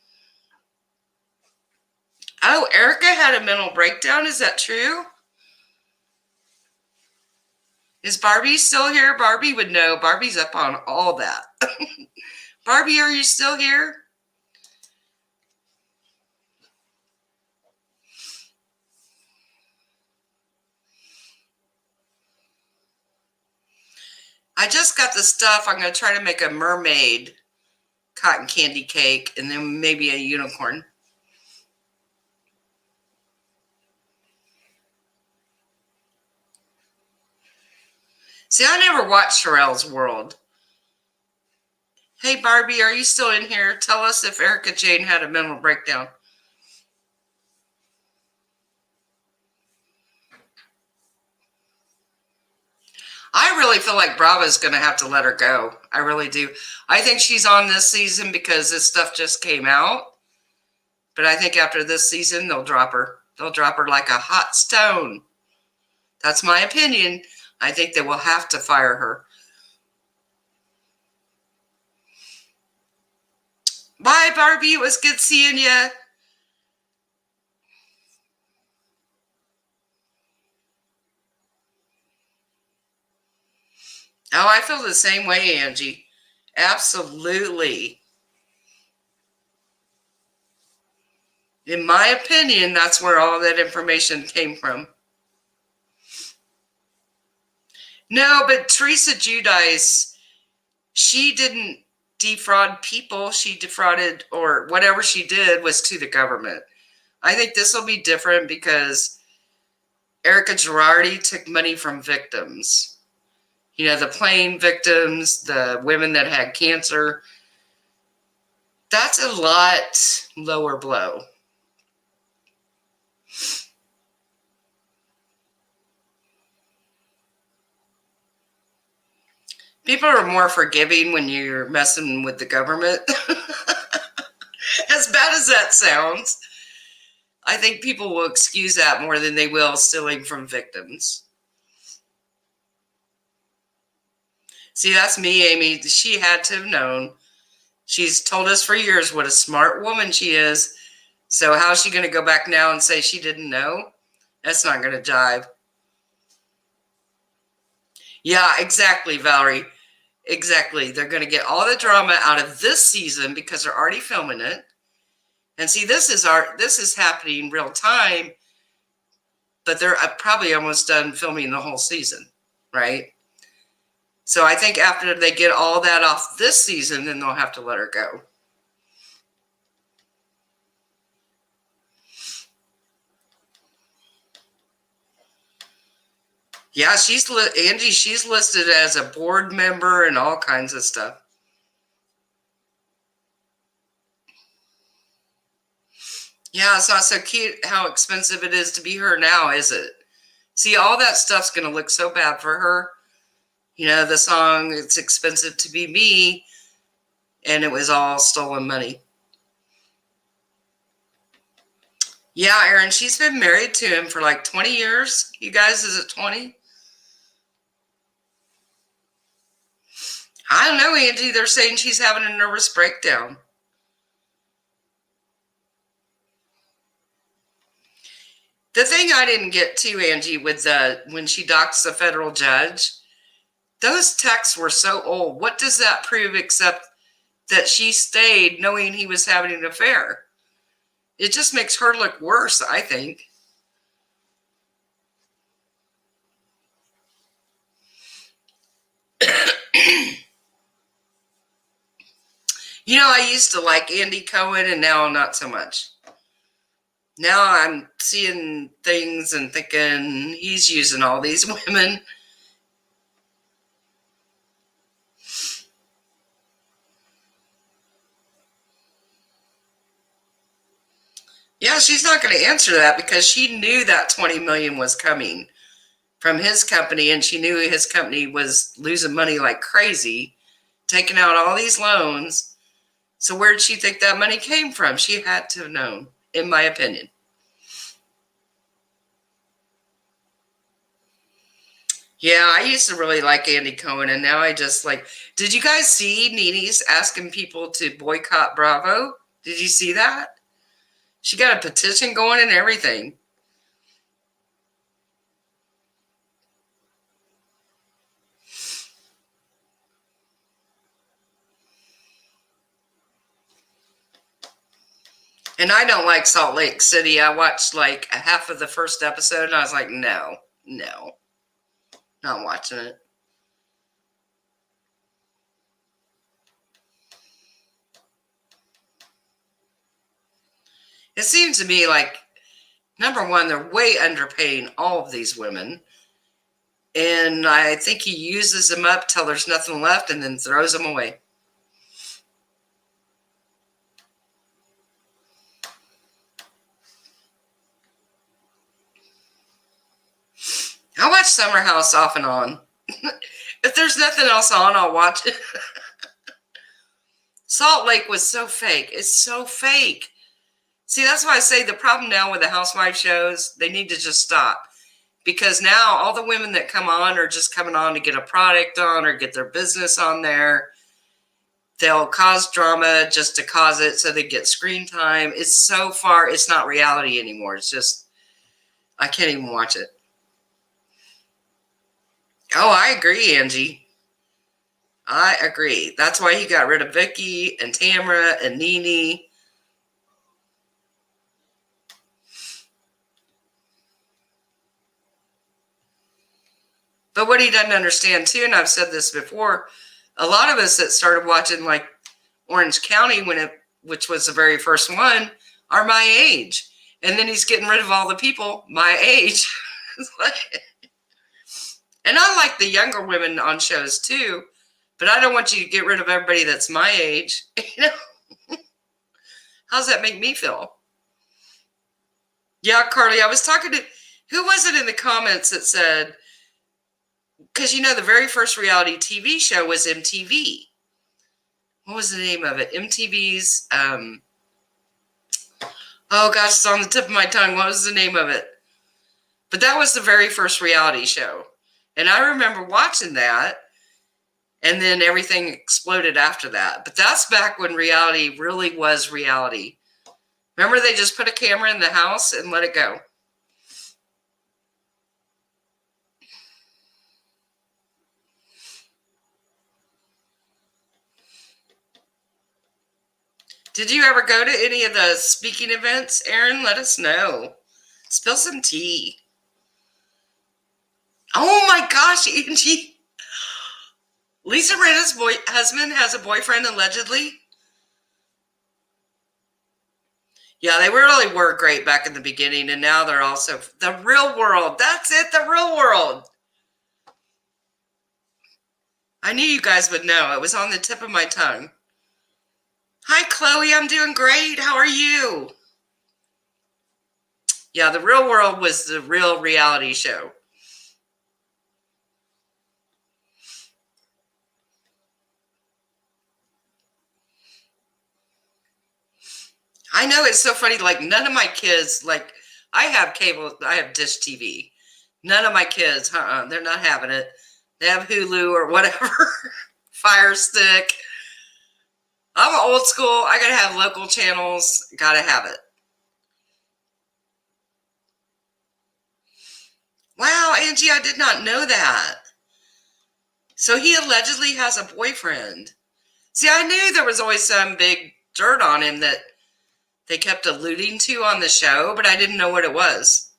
Oh, Erica had a mental breakdown. Is that true? Is Barbie still here? Barbie would know. Barbie's up on all that. Barbie, are you still here? I just got the stuff. I'm going to try to make a mermaid cotton candy cake and then maybe a unicorn. See, I never watched Sherelle's World. Hey, Barbie, are you still in here? Tell us if Erica Jane had a mental breakdown. I really feel like Bravo's going to have to let her go. I really do. I think she's on this season because this stuff just came out. But I think after this season, they'll drop her. They'll drop her like a hot stone. That's my opinion. I think they will have to fire her. Bye, Barbie. It was good seeing you. Oh, I feel the same way, Angie. Absolutely. In my opinion, that's where all that information came from. No, but Teresa Giudice, she didn't defraud people. She defrauded, or whatever she did was to the government. I think this will be different because Erica Girardi took money from victims. You know, the plane victims, the women that had cancer. That's a lot lower blow. People are more forgiving when you're messing with the government. As bad as that sounds, I think people will excuse that more than they will stealing from victims. See, that's me, Amy. She had to have known. She's told us for years what a smart woman she is. So how is she going to go back now and say she didn't know? That's not going to jive. Yeah, exactly, Valerie. Exactly. They're going to get all the drama out of this season because they're already filming it. And see, this is happening real time, but they're probably almost done filming the whole season, right? So I think after they get all that off this season, then they'll have to let her go. Yeah, Angie, she's listed as a board member and all kinds of stuff. Yeah, it's not so cute how expensive it is to be her now, is it? See, all that stuff's going to look so bad for her. You know, the song, It's Expensive to Be Me, and it was all stolen money. Yeah, Aaron, she's been married to him for like 20 years. You guys, is it 20? I don't know, Angie. They're saying she's having a nervous breakdown. The thing I didn't get to, Angie, with when she docks the federal judge, Those texts were so old. What does that prove except that she stayed knowing he was having an affair? It just makes her look worse, I think. You know, I used to like Andy Cohen, and now not so much. Now I'm seeing things and thinking he's using all these women. Yeah, she's not going to answer that because she knew that 20 million was coming from his company, and she knew his company was losing money like crazy, taking out all these loans. So where did she think that money came from? She had to have known, in my opinion. Yeah, I used to really like Andy Cohen, and now I just like. Did you guys see Nene's asking people to boycott Bravo? Did you see that? She got a petition going and everything. And I don't like Salt Lake City. I watched like a half of the first episode, and I was like, no, not watching it. It seems to me like, number one, they're way underpaying all of these women. And I think he uses them up till there's nothing left and then throws them away. I watch Summer House off and on. If there's nothing else on, I'll watch it. Salt Lake was so fake. It's so fake. See, that's why I say the problem now with the housewife shows, they need to just stop. Because now all the women that come on are just coming on to get a product on or get their business on there. They'll cause drama just to cause it so they get screen time. It's so far, it's not reality anymore. It's just, I can't even watch it. Oh, I agree, Angie. I agree. That's why he got rid of Vicky and Tamara and Nene. But what he doesn't understand too, and I've said this before, a lot of us that started watching like Orange County which was the very first one, are my age. And then he's getting rid of all the people my age. And I like the younger women on shows too, but I don't want you to get rid of everybody that's my age. You know, how's that make me feel? Yeah, Carly, I was talking to, who was it in the comments that said, because you know the very first reality TV show was MTV. What was the name of it? MTV's, oh gosh, it's on the tip of my tongue. What was the name of it? But that was the very first reality show. And I remember watching that, and then everything exploded after that. But that's back when reality really was reality. Remember, they just put a camera in the house and let it go. Did you ever go to any of the speaking events, Aaron? Let us know. Spill some tea. Oh my gosh, Angie. Lisa Rinna's husband has a boyfriend, allegedly. Yeah, they really were great back in the beginning, and now they're also the real world. That's it, the real world. I knew you guys would know. It was on the tip of my tongue. Hi, Chloe. I'm doing great. How are you? Yeah, the real world was the real reality show. I know, it's so funny. Like, none of my kids, like, I have cable, I have Dish TV. None of my kids, they're not having it. They have Hulu or whatever, Fire Stick. I'm old school. I got to have local channels. Got to have it. Wow, Angie, I did not know that. So he allegedly has a boyfriend. See, I knew there was always some big dirt on him that they kept alluding to on the show, but I didn't know what it was.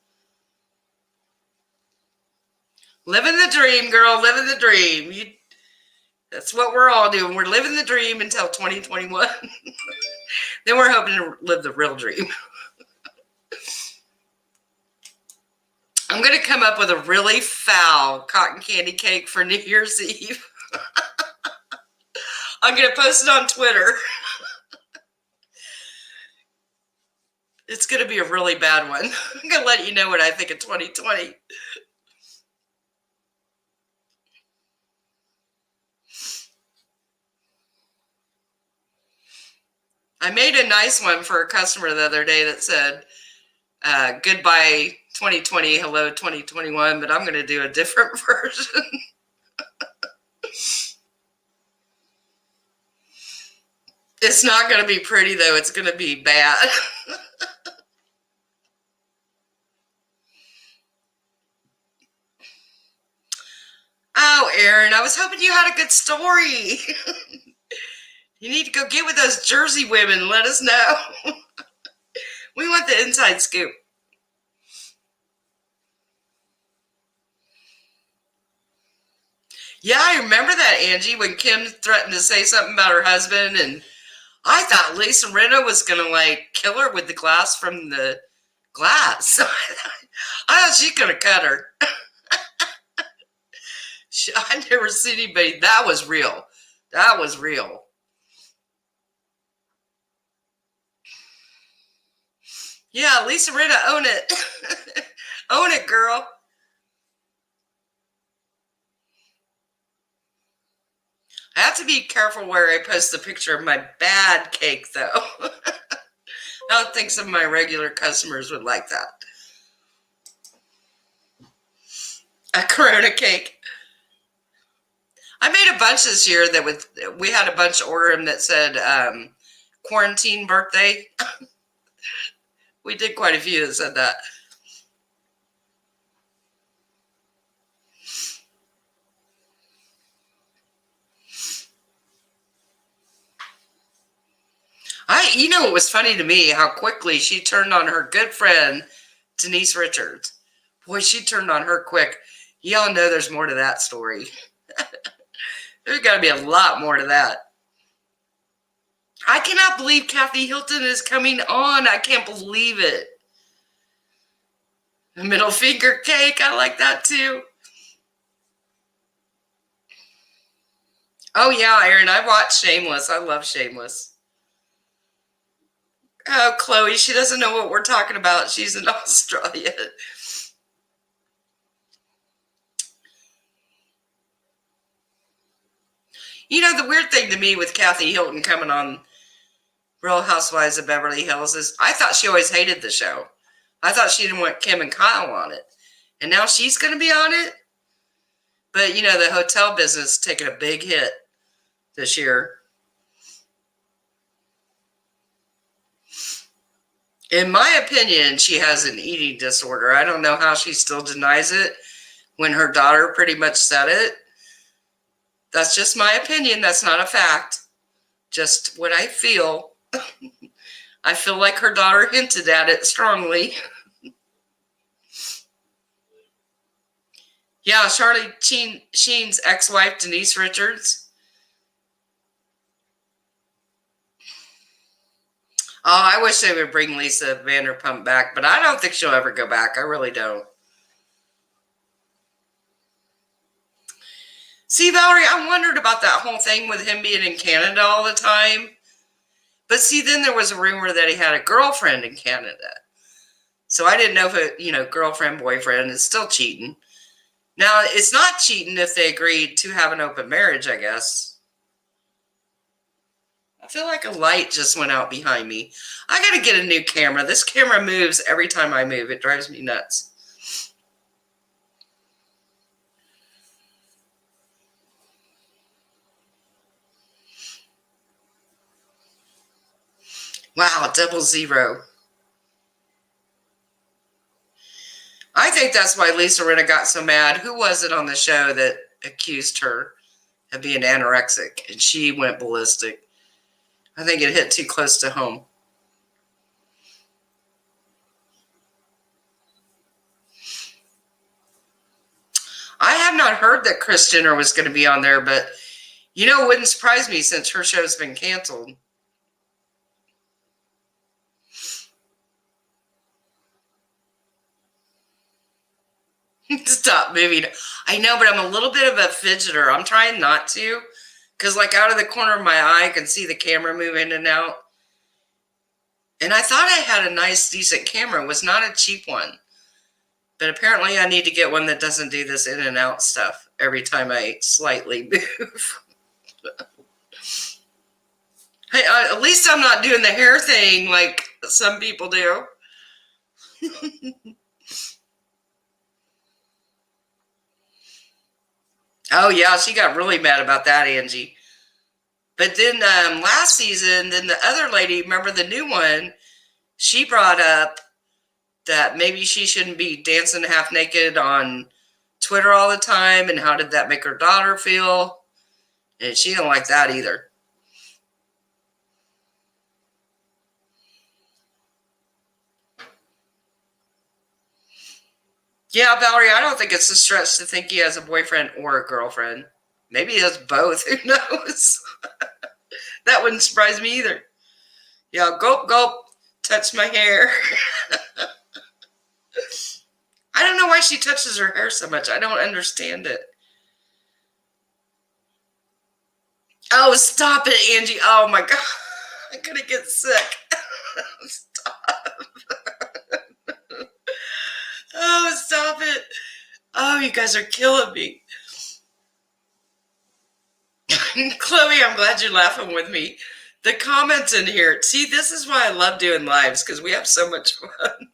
Living the dream, girl, living the dream. That's what we're all doing. We're living the dream until 2021. Then we're hoping to live the real dream. I'm going to come up with a really foul cotton candy cake for New Year's Eve. I'm going to post it on Twitter. It's going to be a really bad one. I'm going to let you know what I think of 2020. I made a nice one for a customer the other day that said, goodbye 2020, hello 2021, but I'm going to do a different version. It's not going to be pretty, though. It's going to be bad. Oh, Erin, I was hoping you had a good story. You need to go get with those Jersey women. Let us know. We want the inside scoop. Yeah, I remember that, Angie, when Kim threatened to say something about her husband, and I thought Lisa Rinna was going to, like, kill her with the glass from the glass. I thought she's going to cut her. I'd never seen anybody. That was real. That was real. Yeah, Lisa Rinna, own it. Own it, girl. I have to be careful where I post the picture of my bad cake, though. I don't think some of my regular customers would like that. A Corona cake. I made a bunch this year we had a bunch order them that said quarantine birthday. We did quite a few that said that. You know, it was funny to me how quickly she turned on her good friend, Denise Richards. Boy, she turned on her quick. Y'all know there's more to that story. There's got to be a lot more to that. I cannot believe Kathy Hilton is coming on. I can't believe it. A middle finger cake. I like that too. Oh, yeah, Erin. I watched Shameless. I love Shameless. Oh, Chloe, she doesn't know what we're talking about. She's in Australia. You know, the weird thing to me with Kathy Hilton coming on Real Housewives of Beverly Hills is I thought she always hated the show. I thought she didn't want Kim and Kyle on it. And now she's going to be on it. But, you know, the hotel business is taking a big hit this year. In my opinion, she has an eating disorder. I don't know how she still denies it when her daughter pretty much said it. That's just my opinion. That's not a fact. Just what I feel. I feel like her daughter hinted at it strongly. Yeah, Charlie Sheen's ex-wife, Denise Richards. Oh, I wish they would bring Lisa Vanderpump back, but I don't think she'll ever go back. I really don't. See, Valerie, I wondered about that whole thing with him being in Canada all the time. But see, then there was a rumor that he had a girlfriend in Canada. So I didn't know if it, girlfriend, boyfriend is still cheating. Now, it's not cheating if they agreed to have an open marriage, I guess. I feel like a light just went out behind me. I got to get a new camera. This camera moves every time I move. It drives me nuts. Wow, 00. I think that's why Lisa Rinna got so mad. Who was it on the show that accused her? of being anorexic, and she went ballistic. I think it hit too close to home. I have not heard that Kris Jenner was going to be on there, but it wouldn't surprise me since her show's been canceled. Stop moving. I know, but I'm a little bit of a fidgeter. I'm trying not to, because like out of the corner of my eye, I can see the camera move in and out. And I thought I had a nice, decent camera. It was not a cheap one. But apparently I need to get one that doesn't do this in and out stuff every time I slightly move. Hey, at least I'm not doing the hair thing like some people do. Oh, yeah, she got really mad about that, Angie. But then last season, then the other lady, remember the new one, she brought up that maybe she shouldn't be dancing half naked on Twitter all the time, and how did that make her daughter feel? And she didn't like that either. Yeah, Valerie, I don't think it's a stretch to think he has a boyfriend or a girlfriend. Maybe he has both. Who knows? That wouldn't surprise me either. Yeah, gulp, gulp, touch my hair. I don't know why she touches her hair so much. I don't understand it. Oh, stop it, Angie. Oh, my God. I'm going to get sick. Stop. Oh, stop it. Oh, you guys are killing me. Chloe, I'm glad you're laughing with me. The comments in here. See, this is why I love doing lives, because we have so much fun.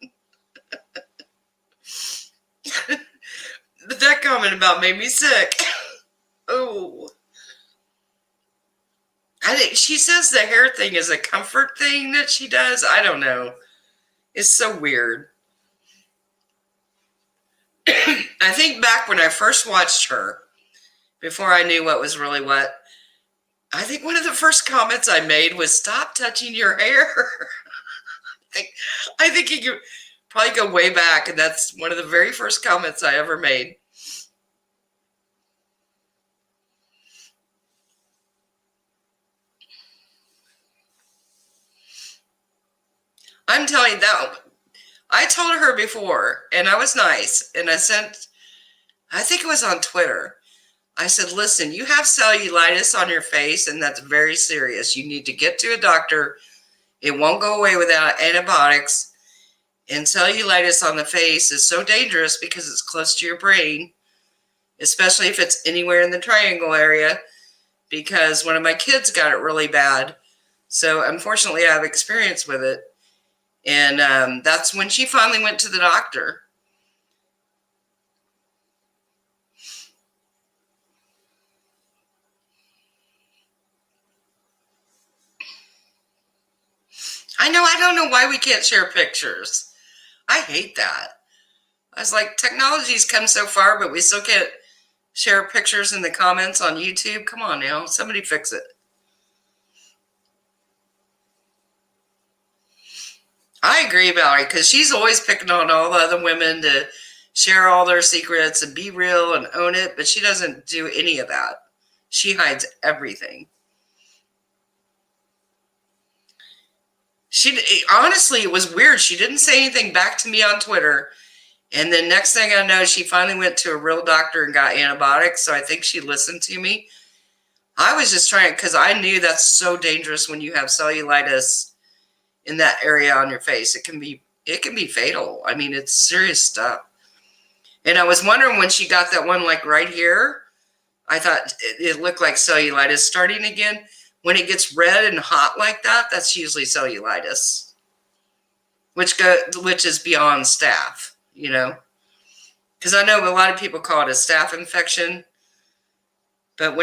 That comment about made me sick. Oh. I think she says the hair thing is a comfort thing that she does. I don't know. It's so weird. I think back when I first watched her, before I knew what was really what, I think one of the first comments I made was, stop touching your hair. I think you could probably go way back, and that's one of the very first comments I ever made. I'm telling you that. I told her before, and I was nice, and I think it was on Twitter. I said, listen, you have cellulitis on your face, and that's very serious. You need to get to a doctor. It won't go away without antibiotics. And cellulitis on the face is so dangerous because it's close to your brain, especially if it's anywhere in the triangle area, because one of my kids got it really bad. So unfortunately, I have experience with it. And that's when she finally went to the doctor. I know, I don't know why we can't share pictures. I hate that. I was like, technology's come so far, but we still can't share pictures in the comments on YouTube. Come on now, somebody fix it. I agree, Valerie, because she's always picking on all the other women to share all their secrets and be real and own it, but she doesn't do any of that. She hides everything. Honestly, it was weird. She didn't say anything back to me on Twitter. And then next thing I know, she finally went to a real doctor and got antibiotics. So I think she listened to me. I was just trying, because I knew that's so dangerous when you have cellulitis in that area on your face. It can be fatal. I mean, it's serious stuff. And I was wondering when she got that one, like right here, I thought it looked like cellulitis starting again. When it gets red and hot like that, that's usually cellulitis, which is beyond staph, because I know a lot of people call it a staph infection, but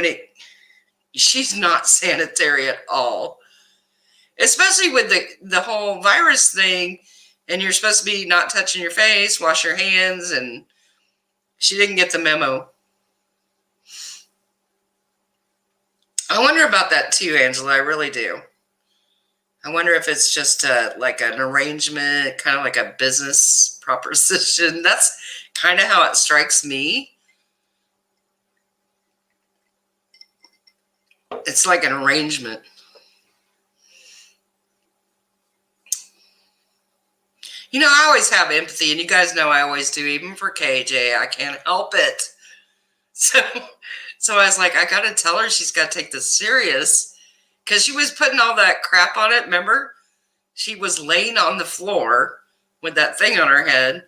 she's not sanitary at all, especially with the whole virus thing, and you're supposed to be not touching your face, wash your hands, and she didn't get the memo. I wonder about that too, Angela. I really do. I wonder if it's just like an arrangement, kind of like a business proposition. That's kind of how it strikes me. It's like an arrangement. You know, I always have empathy, and you guys know I always do, even for KJ. I can't help it. So, so I was like, I got to tell her she's got to take this serious because she was putting all that crap on it. Remember? She was laying on the floor with that thing on her head.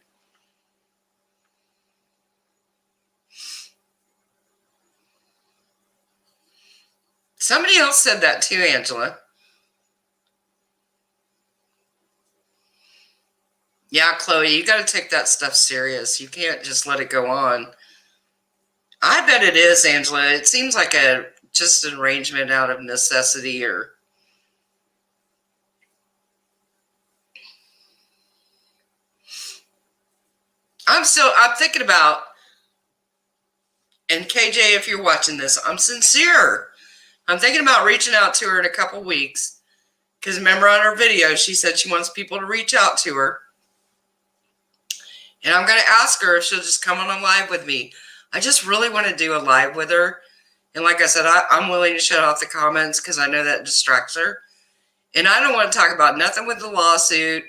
Somebody else said that too, Angela. Yeah, Chloe, you got to take that stuff serious. You can't just let it go on. I bet it is, Angela. It seems like just an arrangement out of necessity, or I'm thinking about, and KJ, if you're watching this, I'm sincere. I'm thinking about reaching out to her in a couple weeks. Because remember on her video, she said she wants people to reach out to her. And I'm going to ask her if she'll just come on a live with me. I just really want to do a live with her. And like I said, I'm willing to shut off the comments because I know that distracts her. And I don't want to talk about nothing with the lawsuit.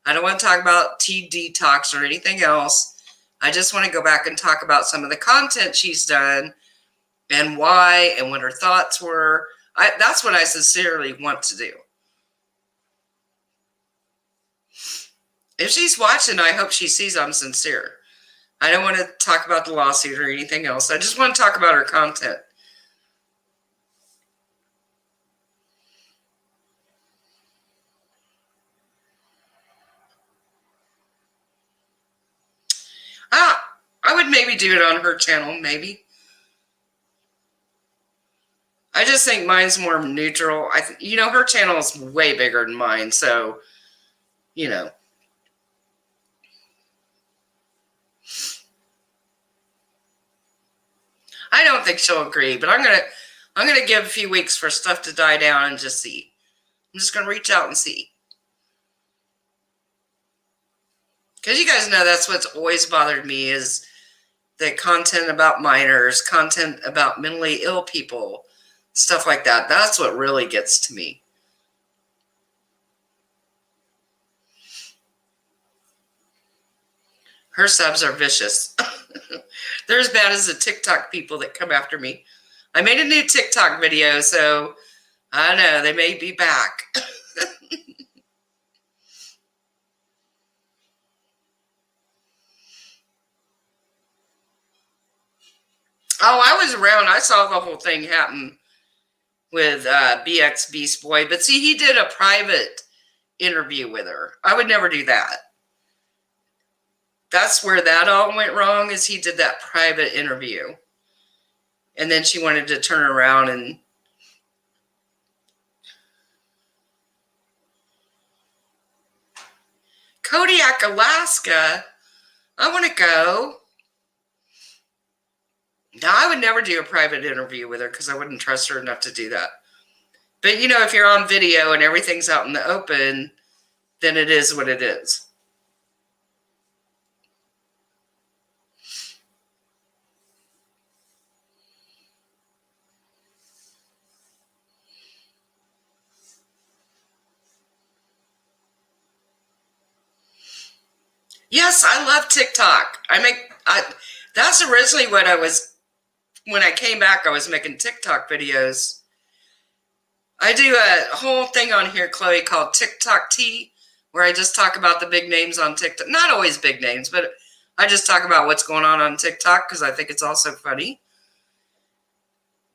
I don't want to talk about Detox or anything else. I just want to go back and talk about some of the content she's done and why and what her thoughts were. That's what I sincerely want to do. If she's watching, I hope she sees I'm sincere. I don't want to talk about the lawsuit or anything else. I just want to talk about her content. I would maybe do it on her channel, maybe. I just think mine's more neutral. Her channel is way bigger than mine, so, I don't think she'll agree, but I'm gonna give a few weeks for stuff to die down and just see. I'm just gonna reach out and see. Because you guys know that's what's always bothered me is the content about minors, content about mentally ill people, stuff like that. That's what really gets to me. Her subs are vicious. They're as bad as the TikTok people that come after me. I made a new TikTok video, so I don't know, they may be back. Oh, I was around. I saw the whole thing happen with BX Beast Boy. But see, he did a private interview with her. I would never do that. That's where that all went wrong, is he did that private interview. And then she wanted to turn around and... Kodiak, Alaska? I want to go. Now, I would never do a private interview with her because I wouldn't trust her enough to do that. But, if you're on video and everything's out in the open, then it is what it is. Yes, I love TikTok. That's originally what I was, when I came back, I was making TikTok videos. I do a whole thing on here, Chloe, called TikTok Tea, where I just talk about the big names on TikTok. Not always big names, but I just talk about what's going on TikTok because I think it's also funny.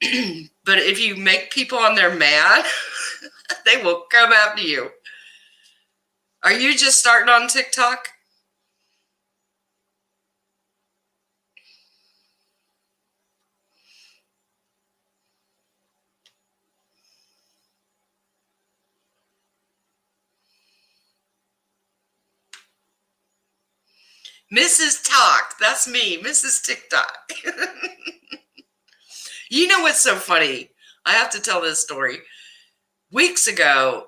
But if you make people on there mad, they will come after you. Are you just starting on TikTok? Mrs. Talk. That's me, Mrs. TikTok. You know what's so funny? I have to tell this story. Weeks ago,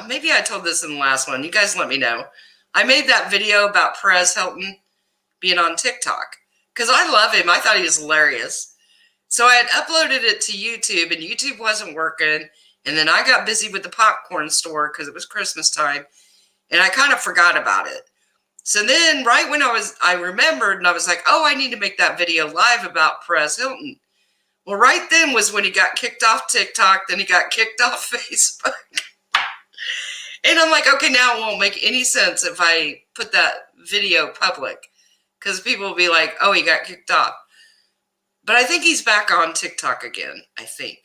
maybe I told this in the last one. You guys let me know. I made that video about Perez Hilton being on TikTok because I love him. I thought he was hilarious. So I had uploaded it to YouTube, and YouTube wasn't working. And then I got busy with the popcorn store because it was Christmas time, and I kind of forgot about it. So then right when I remembered, and I was like, oh, I need to make that video live about Perez Hilton. Well, right then was when he got kicked off TikTok, then he got kicked off Facebook. And I'm like, okay, now it won't make any sense if I put that video public because people will be like, oh, he got kicked off. But I think he's back on TikTok again, I think.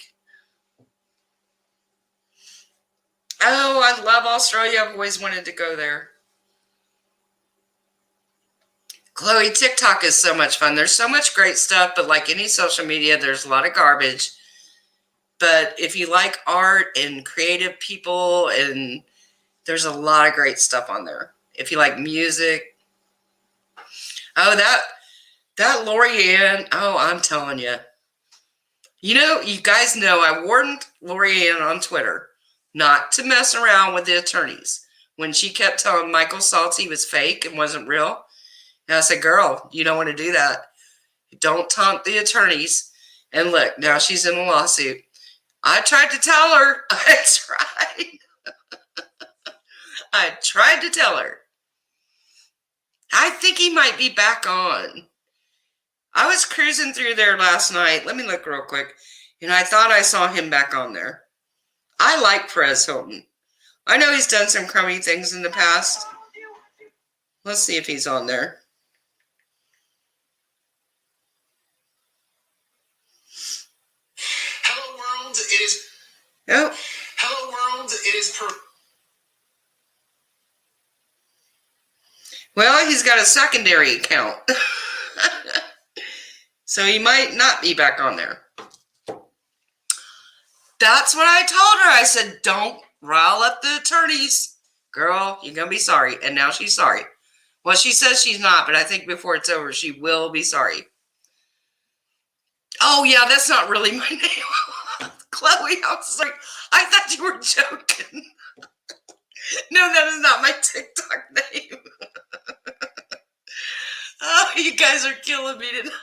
Oh, I love Australia. I've always wanted to go there. Chloe, TikTok is so much fun. There's so much great stuff, but like any social media, there's a lot of garbage. But if you like art and creative people, and there's a lot of great stuff on there. If you like music. Oh, that Lorianne. Oh, I'm telling you. You know, you guys know I warned Lorianne on Twitter not to mess around with the attorneys when she kept telling Michael Saltz he was fake and wasn't real. And I said, girl, you don't want to do that. Don't taunt the attorneys. And look, now she's in a lawsuit. I tried to tell her. I tried to tell her. I think he might be back on. I was cruising through there last night. Let me look real quick. And I thought I saw him back on there. I like Perez Hilton. I know he's done some crummy things in the past. Let's see if he's on there. Hello world, it is... Oh. Hello world, it is... Well, he's got a secondary account. So he might not be back on there. That's what I told her. I said, don't rile up the attorneys. Girl, you're going to be sorry. And now she's sorry. Well, she says she's not, but I think before it's over, she will be sorry. Oh, yeah, that's not really my name. Chloe, I was like, I thought you were joking. No, that is not my TikTok name. Oh, you guys are killing me tonight.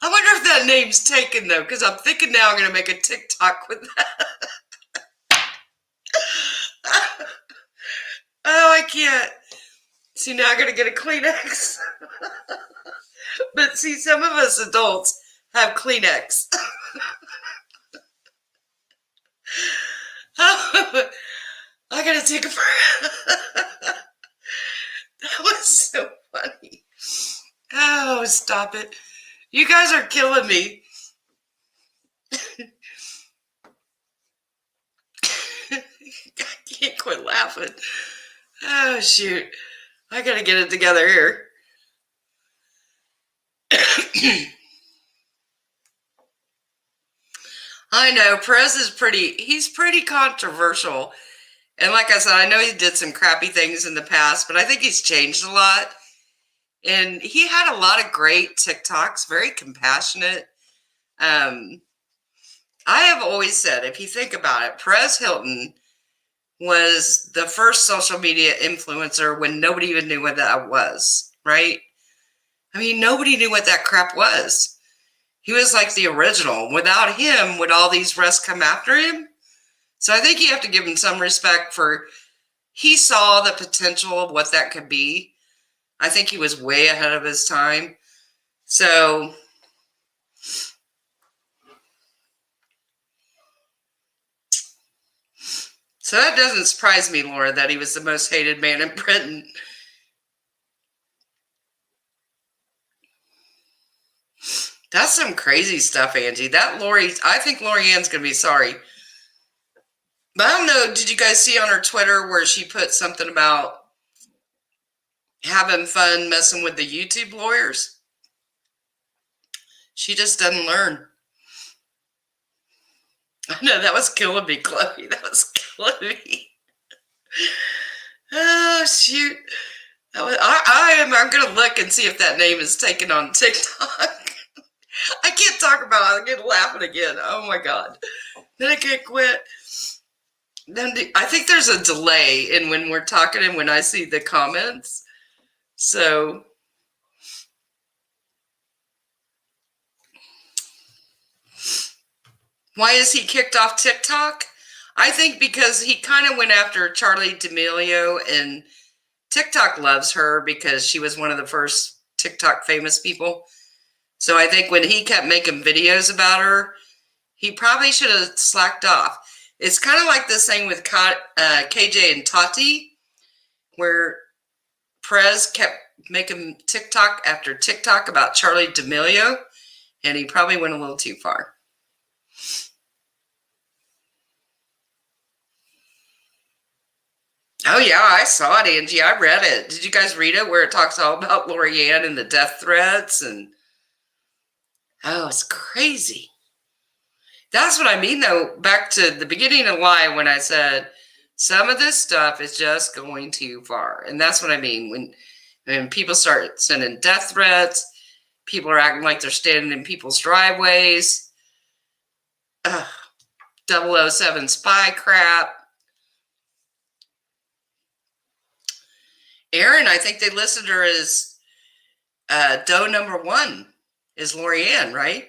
I wonder if that name's taken, though, because I'm thinking now I'm going to make a TikTok with that. Oh, I can't. See, now I got to get a Kleenex. But see, some of us adults have Kleenex. Oh, I got to take a breath. That was so funny. Oh, stop it. You guys are killing me. I can't quit laughing. Oh, shoot. I got to get it together here. I know, Perez is he's pretty controversial. And like I said, I know he did some crappy things in the past, but I think he's changed a lot. And he had a lot of great TikToks, very compassionate. I have always said, if you think about it, Perez Hilton was the first social media influencer when nobody even knew what that was, right? I mean, nobody knew what that crap was. He was like the original. Without him, would all these rest come after him? So I think you have to give him some respect for, he saw the potential of what that could be. I think he was way ahead of his time. So that doesn't surprise me, Laura, that he was the most hated man in Britain. That's some crazy stuff, Angie. I think Lorianne's going to be sorry. But I don't know, did you guys see on her Twitter where she put something about having fun messing with the YouTube lawyers? She just doesn't learn. I know, that was killing me, Chloe. That was killing me. Oh, shoot. I'm going to look and see if that name is taken on TikTok. I can't talk about it. I get laughing again. Oh my God. Then I can't quit. Then I think there's a delay in when we're talking and when I see the comments. So why is he kicked off TikTok? I think because he kind of went after Charlie D'Amelio, and TikTok loves her because she was one of the first TikTok famous people. So I think when he kept making videos about her, he probably should have slacked off. It's kind of like this thing with KJ and Tati, where Prez kept making TikTok after TikTok about Charlie D'Amelio, and he probably went a little too far. Oh, yeah, I saw it, Angie. I read it. Did you guys read it where it talks all about Lorianne and the death threats? And oh, it's crazy. That's what I mean, though, back to the beginning of live when I said some of this stuff is just going too far. And that's what I mean. When people start sending death threats, people are acting like they're standing in people's driveways. 007 spy crap. Aaron, I think they listed her as doe number 1 is Lorianne, right?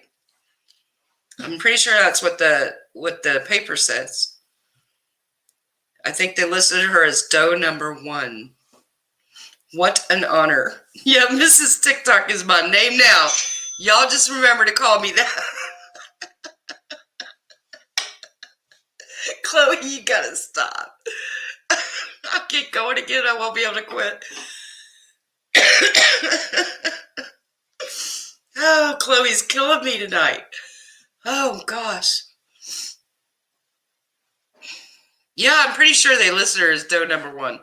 I'm pretty sure that's what the paper says. I think they listed her as doe number 1. What an honor. Yeah, Mrs. TikTok is my name now. Y'all just remember to call me that. Chloe, you gotta stop. I'll get going again. I won't be able to quit. Oh, Chloe's killing me tonight. Oh, gosh. Yeah, I'm pretty sure they listed her as doe number 1.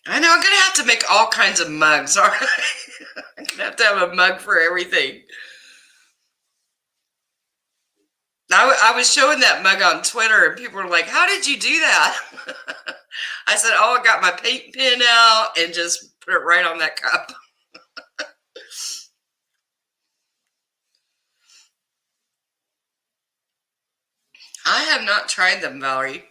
I know, I'm going to have to make all kinds of mugs, all right? I'm going to have a mug for everything. I was showing that mug on Twitter, and people were like, how did you do that? I said, oh, I got my paint pen out and just put it right on that cup. I have not tried them, Valerie.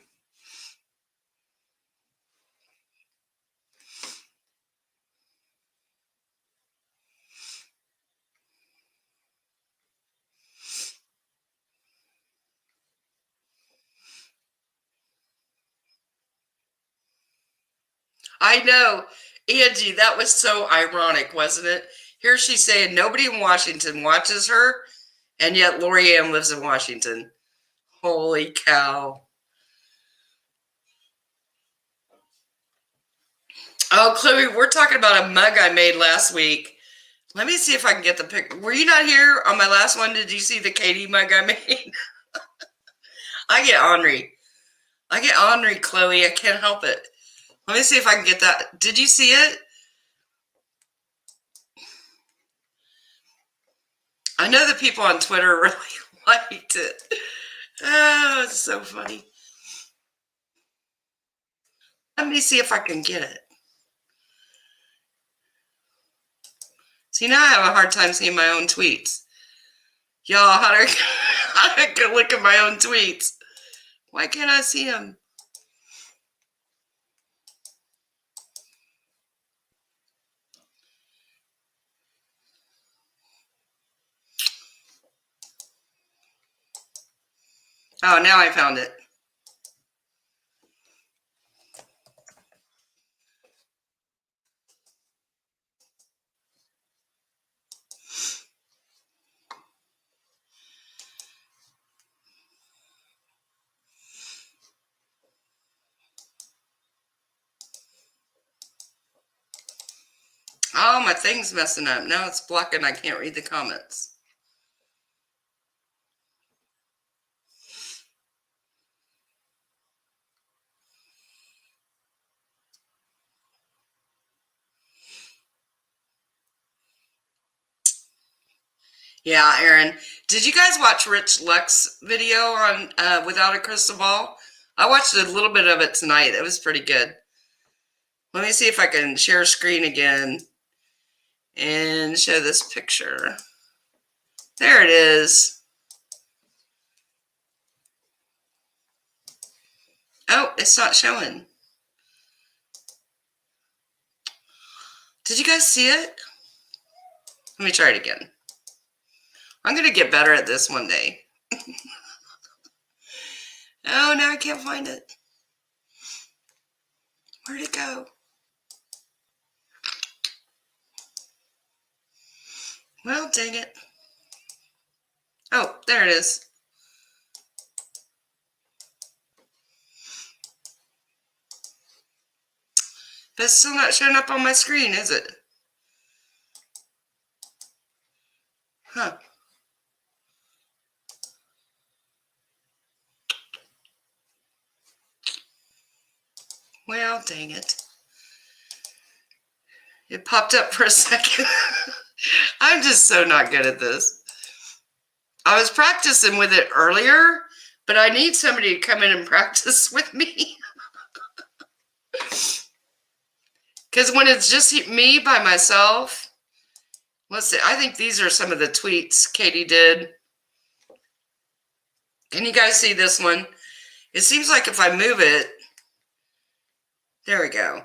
I know. Angie, that was so ironic, wasn't it? Here she's saying nobody in Washington watches her, and yet Lorianne lives in Washington. Holy cow. Oh, Chloe, we're talking about a mug I made last week. Let me see if I can get the pic. Were you not here on my last one? Did you see the Katie mug I made? I get ornery. Chloe. I can't help it. Let me see if I can get that. Did you see it? I know the people on Twitter really liked it. Oh, it's so funny. Let me see if I can get it. See, now I have a hard time seeing my own tweets. Y'all, how do I go look at my own tweets? Why can't I see them? Oh, now I found it. Oh, my thing's messing up. Now it's blocking. I can't read the comments. Yeah, Aaron. Did you guys watch Rich Luck's video on Without a Crystal Ball? I watched a little bit of it tonight. It was pretty good. Let me see if I can share screen again and show this picture. There it is. Oh, it's not showing. Did you guys see it? Let me try it again. I'm going to get better at this one day. Oh, now I can't find it. Where'd it go? Well, dang it. Oh, there it is. But it's still not showing up on my screen, is it? Huh. Well, dang it. It popped up for a second. I'm just so not good at this. I was practicing with it earlier, but I need somebody to come in and practice with me. Because when it's just me by myself, let's see, I think these are some of the tweets Katie did. Can you guys see this one? It seems like if I move it, there we go.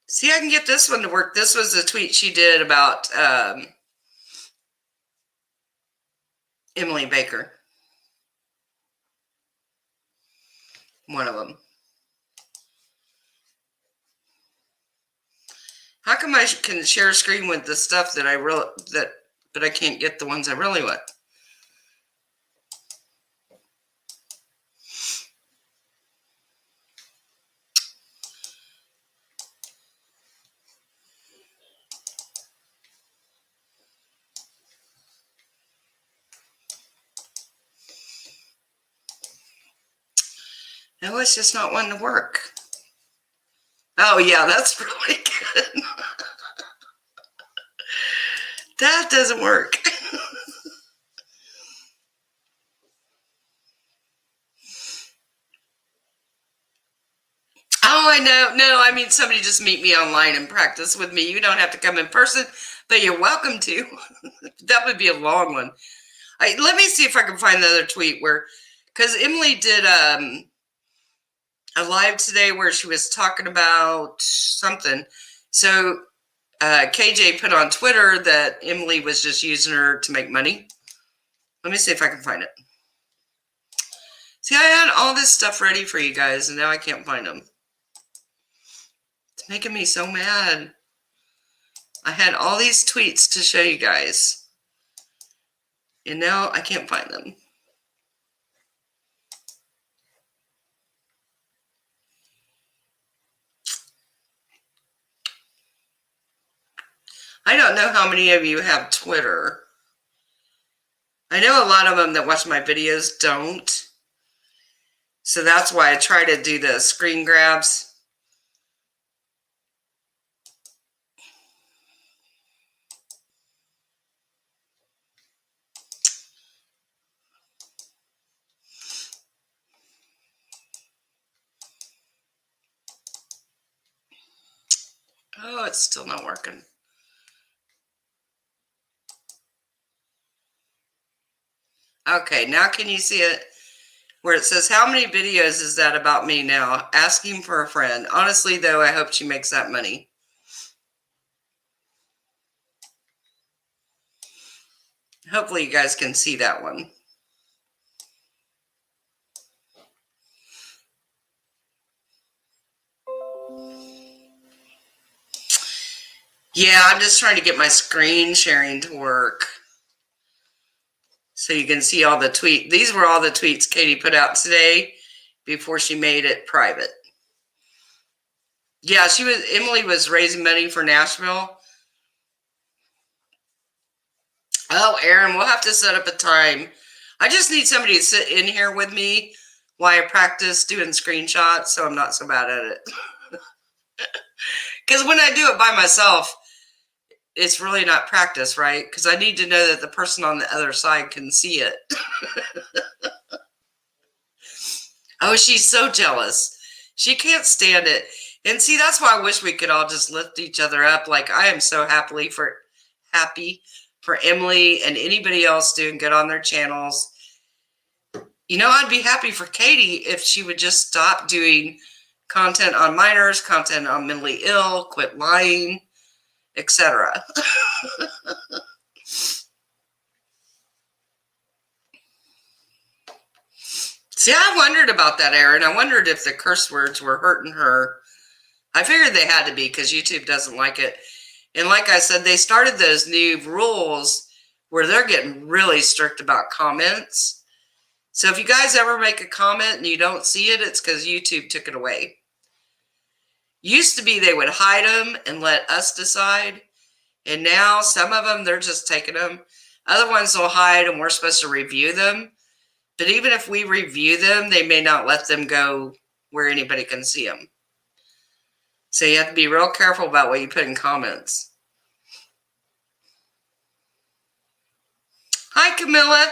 See, I can get this one to work. This was a tweet she did about Emily Baker. One of them. How come I can share a screen with the stuff that but I can't get the ones I really want? No, it's just not wanting to work. Oh, yeah, that's really good. That doesn't work. Oh, I know. No, I mean, somebody just meet me online and practice with me. You don't have to come in person, but you're welcome to. That would be a long one. Let me see if I can find the other tweet where, because Emily did a live today where she was talking about something. So KJ put on Twitter that Emily was just using her to make money. Let me see if I can find it. See, I had all this stuff ready for you guys, and now I can't find them. It's making me so mad. I had all these tweets to show you guys, and now I can't find them. I don't know how many of you have Twitter. I know a lot of them that watch my videos don't. So that's why I try to do the screen grabs. Oh, it's still not working. Okay, now can you see it? Where it says, how many videos is that about me now? Asking for a friend. Honestly, though, I hope she makes that money. Hopefully you guys can see that one. Yeah, I'm just trying to get my screen sharing to work. So you can see all the tweets. These were all the tweets Katie put out today before she made it private. Yeah, Emily was raising money for Nashville. Oh, Aaron, we'll have to set up a time. I just need somebody to sit in here with me while I practice doing screenshots so I'm not so bad at it. Because when I do it by myself, it's really not practice, right? Because I need to know that the person on the other side can see it. Oh, she's so jealous. She can't stand it. And see, that's why I wish we could all just lift each other up. Like, I am so happy for Emily and anybody else doing good on their channels. You know, I'd be happy for Katie if she would just stop doing content on minors, content on mentally ill, quit lying, etc. See, I wondered about that, Erin. I wondered if the curse words were hurting her. I figured they had to be because YouTube doesn't like it. And like I said, they started those new rules where they're getting really strict about comments. So if you guys ever make a comment and you don't see it, it's because YouTube took it away. Used to be they would hide them and let us decide. And now some of them, they're just taking them. Other ones will hide and we're supposed to review them. But even if we review them, they may not let them go where anybody can see them. So you have to be real careful about what you put in comments. Hi, Camilla.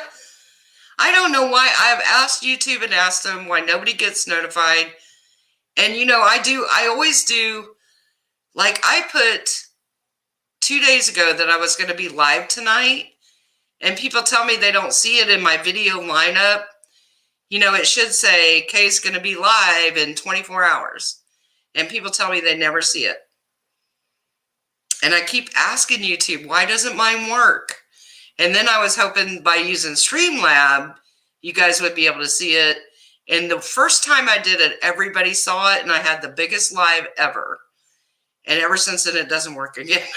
I don't know why I've asked YouTube and asked them why nobody gets notified. And you know, I always do. Like, I put 2 days ago that I was going to be live tonight, and people tell me they don't see it in my video lineup. You know, it should say Kay's going to be live in 24 hours. And people tell me they never see it. And I keep asking YouTube, why doesn't mine work? And then I was hoping by using Streamlab, you guys would be able to see it. And the first time I did it, everybody saw it, and I had the biggest live ever. And ever since then, it doesn't work again.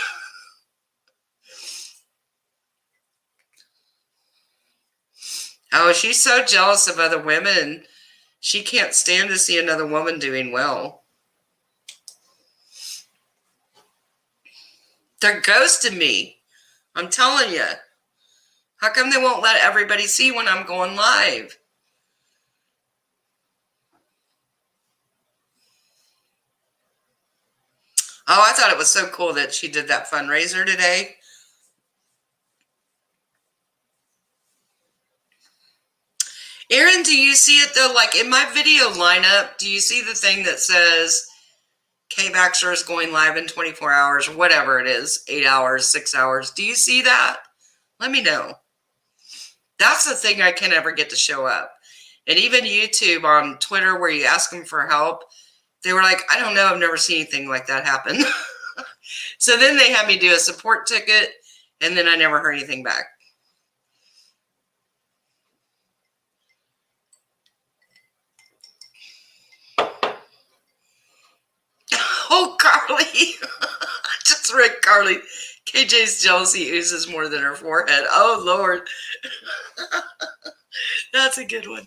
Oh, she's so jealous of other women. She can't stand to see another woman doing well. They're ghosting me. I'm telling you. How come they won't let everybody see when I'm going live? Oh, I thought it was so cool that she did that fundraiser today. Erin, do you see it though? Like in my video lineup, do you see the thing that says Kay Baxter is going live in 24 hours, or whatever it is, 8 hours, 6 hours? Do you see that? Let me know. That's the thing I can never get to show up. And even YouTube on Twitter, where you ask them for help, they were like, I don't know, I've never seen anything like that happen. So then they had me do a support ticket, and then I never heard anything back. Oh, Carly. I just read Carly. KJ's jealousy oozes more than her forehead. Oh, Lord. That's a good one.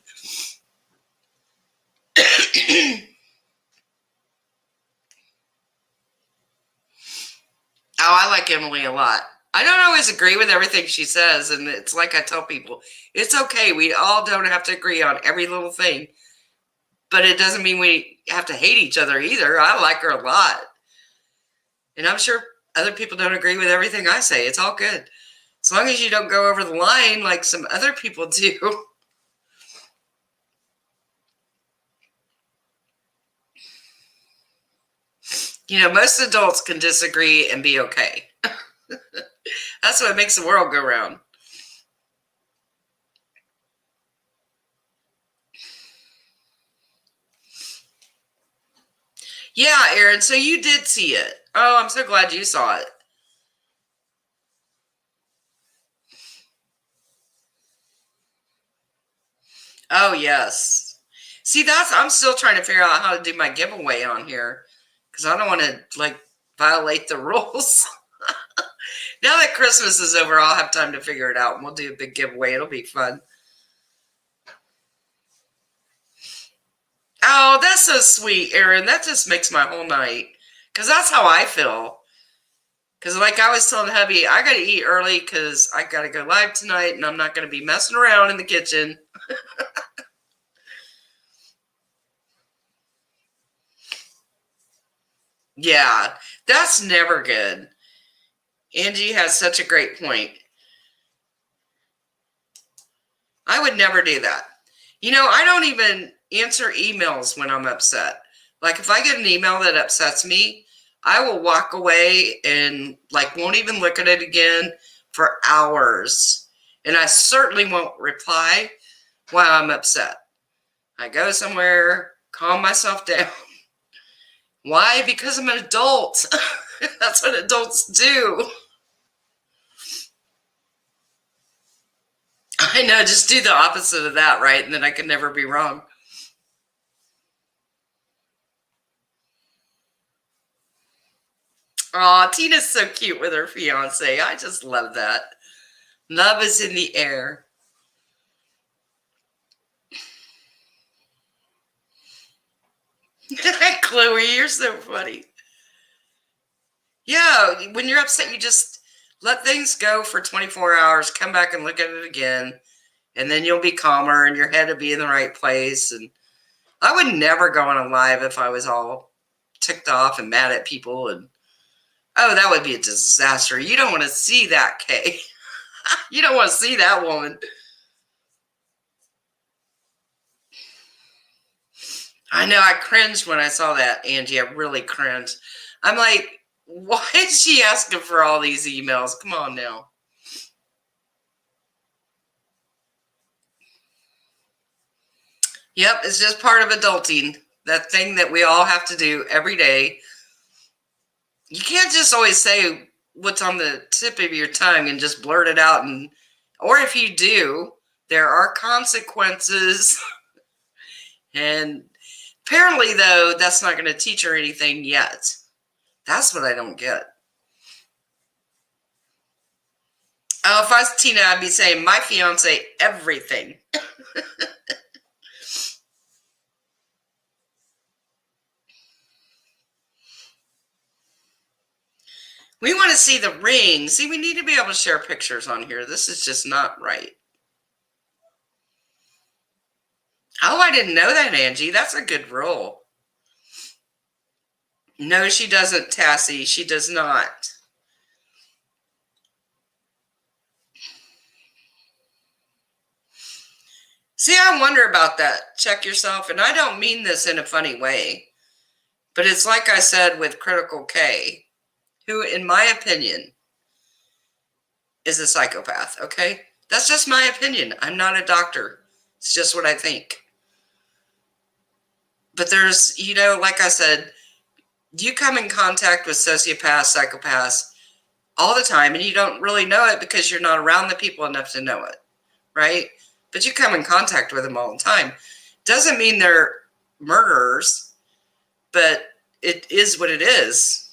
Oh, I like Emily a lot. I don't always agree with everything she says, and it's like I tell people, it's okay. We all don't have to agree on every little thing, but it doesn't mean we have to hate each other either. I like her a lot, and I'm sure other people don't agree with everything I say. It's all good. As long as you don't go over the line like some other people do. You know, most adults can disagree and be okay. That's what makes the world go round. Yeah, Erin, so you did see it. Oh, I'm so glad you saw it. Oh, yes. See, I'm still trying to figure out how to do my giveaway on here because I don't want to, like, violate the rules. Now that Christmas is over, I'll have time to figure it out, and we'll do a big giveaway. It'll be fun. Oh, that's so sweet, Erin. That just makes my whole night because that's how I feel. Because like I was telling hubby, I got to eat early because I got to go live tonight, and I'm not going to be messing around in the kitchen. Yeah, that's never good. Angie has such a great point. I would never do that. You know, I don't even answer emails when I'm upset. Like if I get an email that upsets me, I will walk away and like won't even look at it again for hours. And I certainly won't reply while I'm upset. I go somewhere, calm myself down. Why? Because I'm an adult. That's what adults do. I know, just do the opposite of that, right? And then I could never be wrong. Aw, Tina's so cute with her fiance. I just love that. Love is in the air. Chloe, you're so funny. Yeah, when you're upset, you just let things go for 24 hours, come back and look at it again, and then you'll be calmer and your head will be in the right place. And I would never go on a live if I was all ticked off and mad at people. And oh, that would be a disaster. You don't want to see that, Kay. You don't want to see that woman. I know, I cringed when I saw that, Angie. I really cringed. I'm like, why is she asking for all these emails? Come on now. Yep, it's just part of adulting. That thing that we all have to do every day. You can't just always say what's on the tip of your tongue and just blurt it out. And or if you do, there are consequences. And apparently, though, that's not going to teach her anything yet. That's what I don't get. Oh, if I was Tina, I'd be saying, my fiance, everything. We want to see the ring. See, we need to be able to share pictures on here. This is just not right. Oh, I didn't know that, Angie. That's a good rule. No, she doesn't, Tassie. She does not. See, I wonder about that. Check yourself. And I don't mean this in a funny way. But it's like I said with Critical K, who, in my opinion, is a psychopath, okay? That's just my opinion. I'm not a doctor. It's just what I think. But there's, you know, like I said, you come in contact with sociopaths, psychopaths all the time, and you don't really know it because you're not around the people enough to know it, right? But you come in contact with them all the time. Doesn't mean they're murderers, but it is what it is.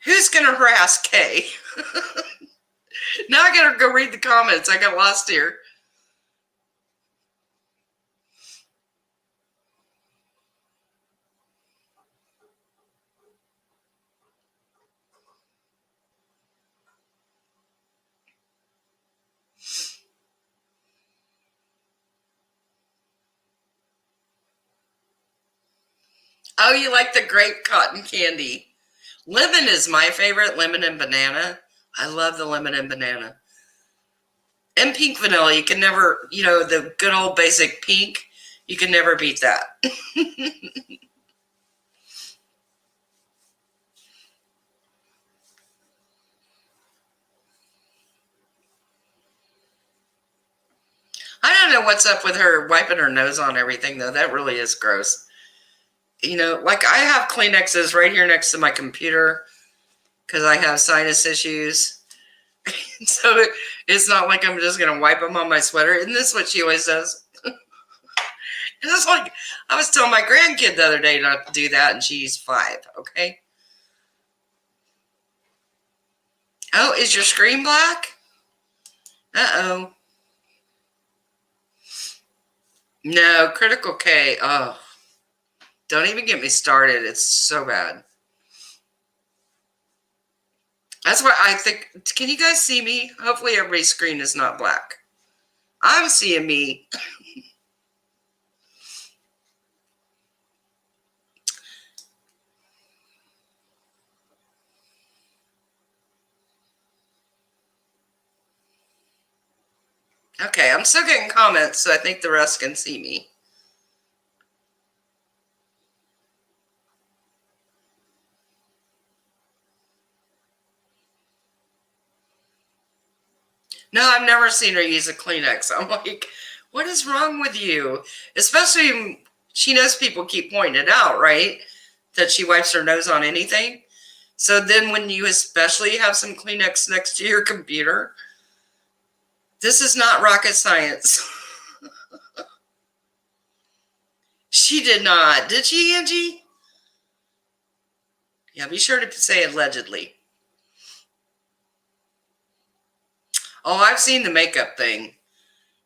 Who's going to harass Kay? Now I got to go read the comments. I got lost here. Oh, you like the grape cotton candy. Lemon is my favorite, lemon and banana. I love the lemon and banana. And pink vanilla, you can never, you know, the good old basic pink, you can never beat that. I don't know what's up with her wiping her nose on everything, though. That really is gross. You know, like I have Kleenexes right here next to my computer because I have sinus issues. So it's not like I'm just going to wipe them on my sweater. Isn't this what she always does? It's like I was telling my grandkid the other day not to do that, and she's 5, okay? Oh, is your screen black? Uh-oh. No, Critical K. Oh, don't even get me started. It's so bad. That's why I think, can you guys see me? Hopefully everybody's screen is not black. I'm seeing me. Okay, I'm still getting comments, so I think the rest can see me. No, I've never seen her use a Kleenex. I'm like, what is wrong with you? Especially, she knows people keep pointing it out, right? That she wipes her nose on anything. So then when you especially have some Kleenex next to your computer, this is not rocket science. She did not. Did she, Angie? Yeah, be sure to say allegedly. Oh, I've seen the makeup thing.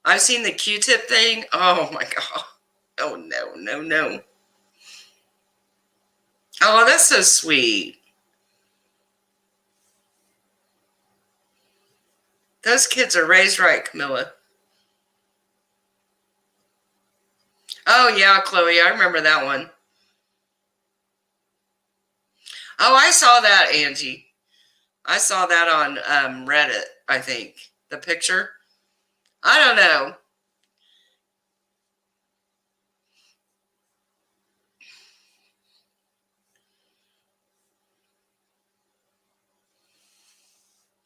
I've seen the Q-tip thing. Oh my God. Oh no, no, no. Oh, that's so sweet. Those kids are raised right, Camilla. Oh yeah, Chloe, I remember that one. Oh, I saw that, Angie. I saw that on Reddit, I think. The picture. I don't know.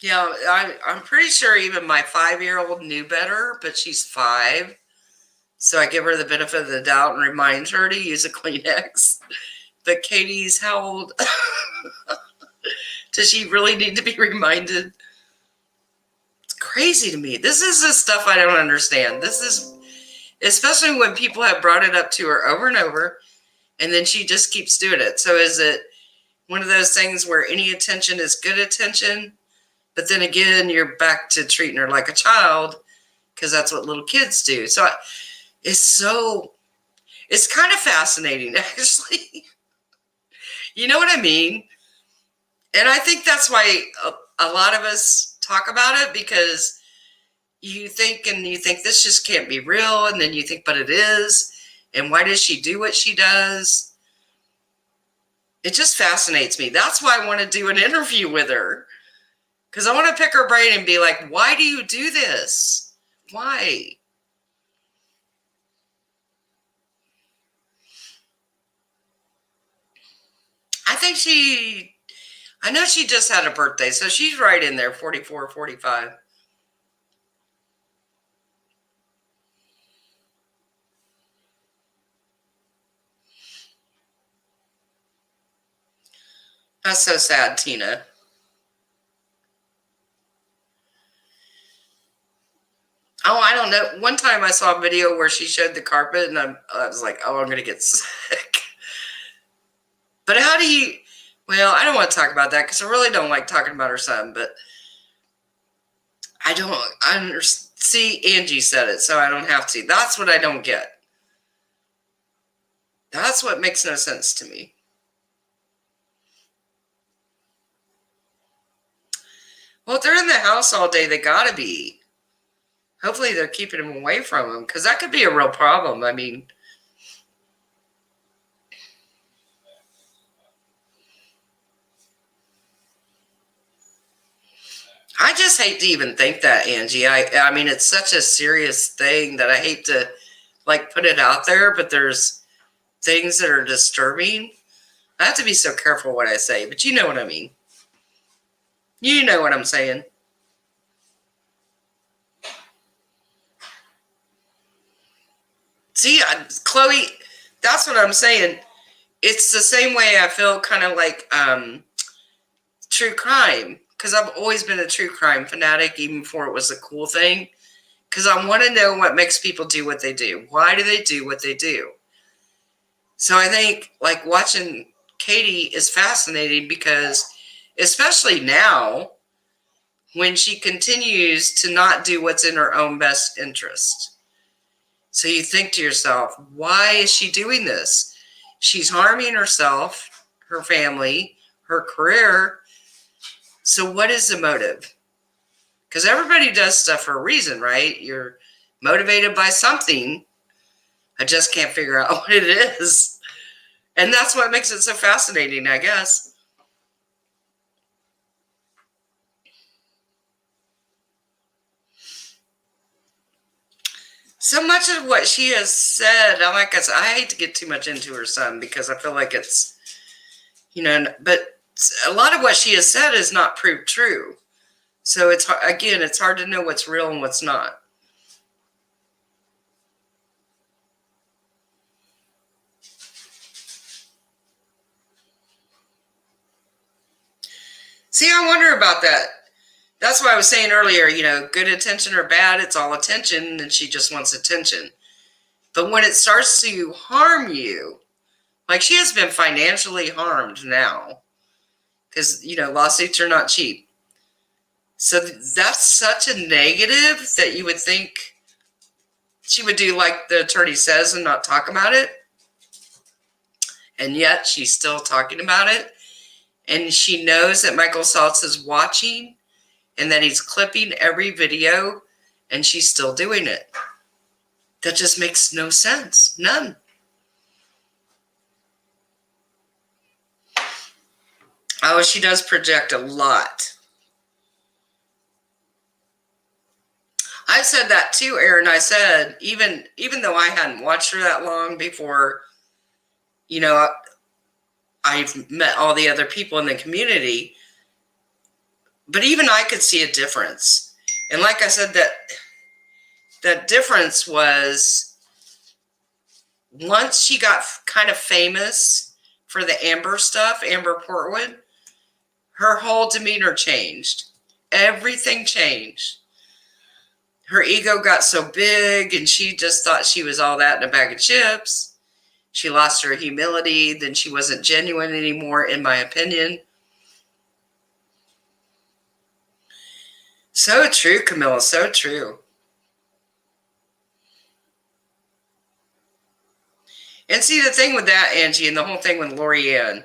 Yeah, I'm pretty sure even my 5-year-old knew better, but she's 5. So I give her the benefit of the doubt and remind her to use a Kleenex. But Katie's how old? Does she really need to be reminded? It's crazy to me. This is the stuff I don't understand. This is, especially when people have brought it up to her over and over, and then she just keeps doing it. So is it one of those things where any attention is good attention, but then again, you're back to treating her like a child because that's what little kids do. So it's kind of fascinating, actually. You know what I mean? And I think that's why a lot of us talk about it, because you think this just can't be real. And then you think, but it is. And why does she do what she does? It just fascinates me. That's why I want to do an interview with her, because I want to pick her brain and be like, why do you do this? Why? I know she just had a birthday, so she's right in there, 44, 45. That's so sad, Tina. Oh, I don't know. One time I saw a video where she showed the carpet, and I was like, oh, I'm going to get sick. But how do you, well, I don't want to talk about that because I really don't like talking about her son, but I understand. See, Angie said it, so I don't have to. That's what I don't get. That's what makes no sense to me. Well, if they're in the house all day, they got to be. Hopefully they're keeping him away from him, because that could be a real problem. I mean, I just hate to even think that, Angie. I mean, it's such a serious thing that I hate to like put it out there, but there's things that are disturbing. I have to be so careful what I say, but you know what I mean. You know what I'm saying. See, Chloe, that's what I'm saying. It's the same way I feel kind of like true crime, because I've always been a true crime fanatic, even before it was a cool thing, because I want to know what makes people do what they do. Why do they do what they do? So I think like watching Katie is fascinating, because especially now when she continues to not do what's in her own best interest. So you think to yourself, why is she doing this? She's harming herself, her family, her career. So what is the motive? Because everybody does stuff for a reason, right? You're motivated by something. I just can't figure out what it is. And that's what makes it so fascinating, I guess. So much of what she has said, like I said, I hate to get too much into her son because I feel like it's, but a lot of what she has said is not proved true. So it's hard to know what's real and what's not. See, I wonder about that. That's why I was saying earlier, good attention or bad, it's all attention, and she just wants attention. But when it starts to harm you, like she has been financially harmed now, because, lawsuits are not cheap. So that's such a negative that you would think she would do like the attorney says and not talk about it. And yet she's still talking about it. And she knows that Michael Saltz is watching and that he's clipping every video, and she's still doing it. That just makes no sense. None. Oh, she does project a lot. I said that too, Aaron. I said, even though I hadn't watched her that long before, I've met all the other people in the community, but even I could see a difference. And like I said, that difference was once she got kind of famous for the Amber stuff, Amber Portwood, her whole demeanor changed. Everything changed. Her ego got so big, and she just thought she was all that in a bag of chips. She lost her humility. Then she wasn't genuine anymore, in my opinion. So true, Camilla, so true. And see, the thing with that, Angie, and the whole thing with Lorianne.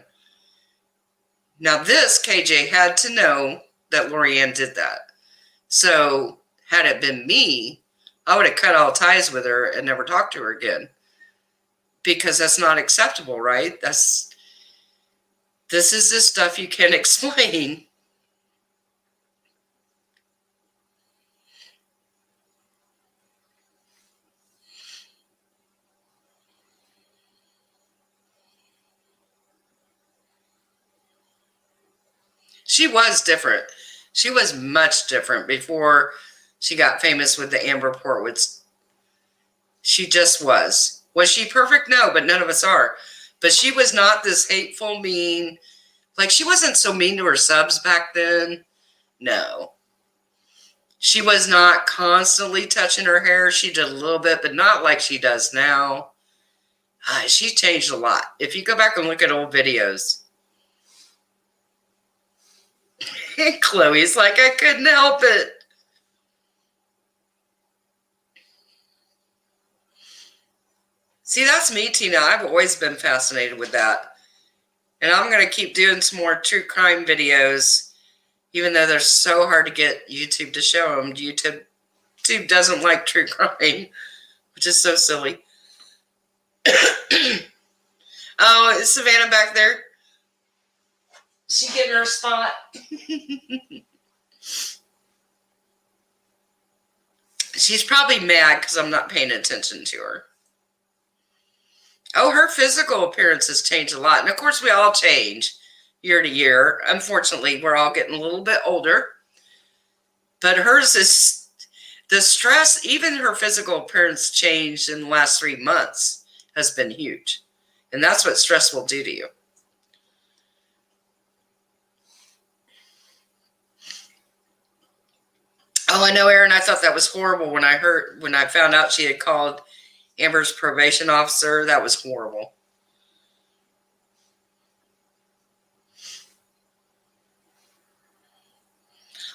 Now, this, KJ had to know that Lorianne did that. So, had it been me, I would have cut all ties with her and never talked to her again. Because that's not acceptable, right? This is the stuff you can't explain. She was different. She was much different before she got famous with the Amber Portwoods. She just was. Was she perfect? No, but none of us are. But she was not this hateful, mean. Like, she wasn't so mean to her subs back then. No. She was not constantly touching her hair. She did a little bit, but not like she does now. She changed a lot. If you go back and look at old videos. Chloe's like, I couldn't help it. See, that's me, Tina. I've always been fascinated with that. And I'm going to keep doing some more true crime videos, even though they're so hard to get YouTube to show them. YouTube doesn't like true crime, which is so silly. Oh, is Savannah back there? Is she getting her spot? She's probably mad because I'm not paying attention to her. Oh, her physical appearance has changed a lot. And of course, we all change year to year. Unfortunately, we're all getting a little bit older. But hers is the stress, even her physical appearance changed in the last 3 months has been huge. And that's what stress will do to you. Oh, I know, Aaron, I thought that was horrible when I found out she had called Amber's probation officer. That was horrible.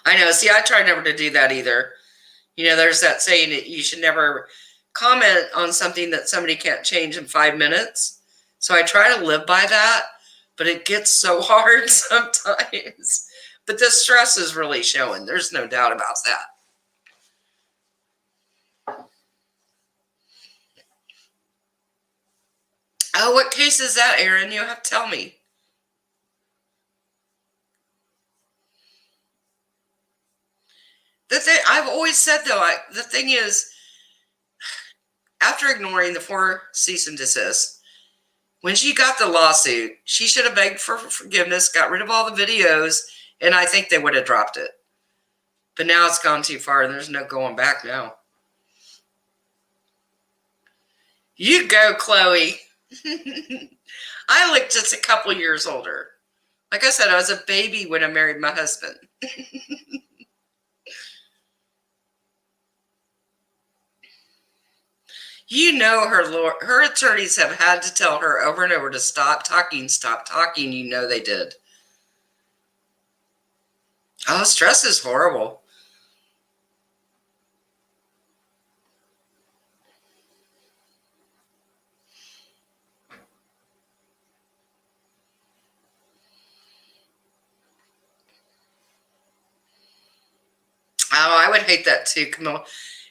I know. See, I try never to do that either. There's that saying that you should never comment on something that somebody can't change in 5 minutes. So I try to live by that, but it gets so hard sometimes. But the stress is really showing. There's no doubt about that. Oh, what case is that, Aaron? You have to tell me. The thing I've always said, though, the thing is, after ignoring the 4 cease and desist, when she got the lawsuit, she should have begged for forgiveness, got rid of all the videos, and I think they would have dropped it. But now it's gone too far, and there's no going back now. You go, Chloe. I look just a couple years older. Like I said, I was a baby when I married my husband. You know, her attorneys have had to tell her over and over to stop talking, stop talking. You know they did. Oh, stress is horrible. Oh, I would hate that too, Camilla.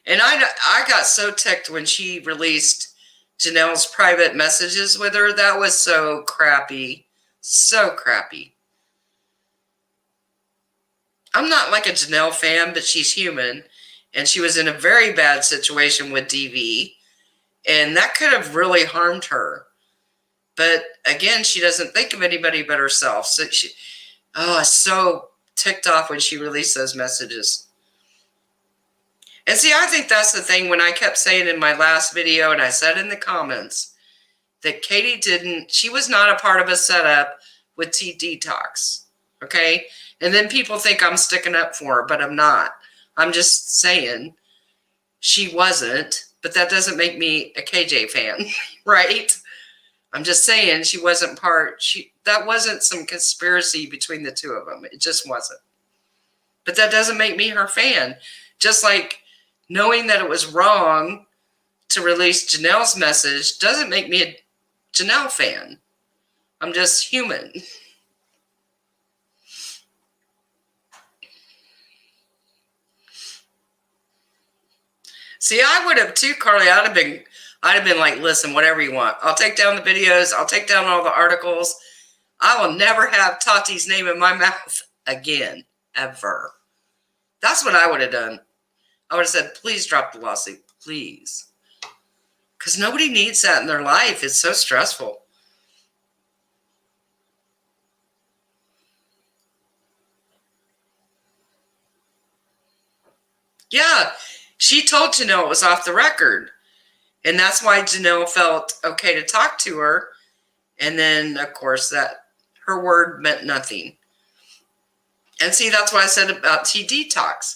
And I got so ticked when she released Janelle's private messages with her. That was so crappy. So crappy. I'm not like a Janelle fan, but she's human. And she was in a very bad situation with DV. And that could have really harmed her. But again, she doesn't think of anybody but herself. So I was so ticked off when she released those messages. And see, I think that's the thing when I kept saying in my last video, and I said in the comments, that she was not a part of a setup with Detox. Okay? And then people think I'm sticking up for her, but I'm not. I'm just saying she wasn't, but that doesn't make me a KJ fan, right? I'm just saying she wasn't that wasn't some conspiracy between the two of them. It just wasn't. But that doesn't make me her fan. Just like knowing that it was wrong to release Janelle's message doesn't make me a Janelle fan. I'm just human. See, I would have too, Carly. I'd have been like, listen, whatever you want. I'll take down the videos. I'll take down all the articles. I will never have Tati's name in my mouth again, ever. That's what I would have done. I would have said, please drop the lawsuit, please. Because nobody needs that in their life. It's so stressful. Yeah, she told Janelle it was off the record. And that's why Janelle felt okay to talk to her. And then, of course, that her word meant nothing. And see, that's what I said about Detox.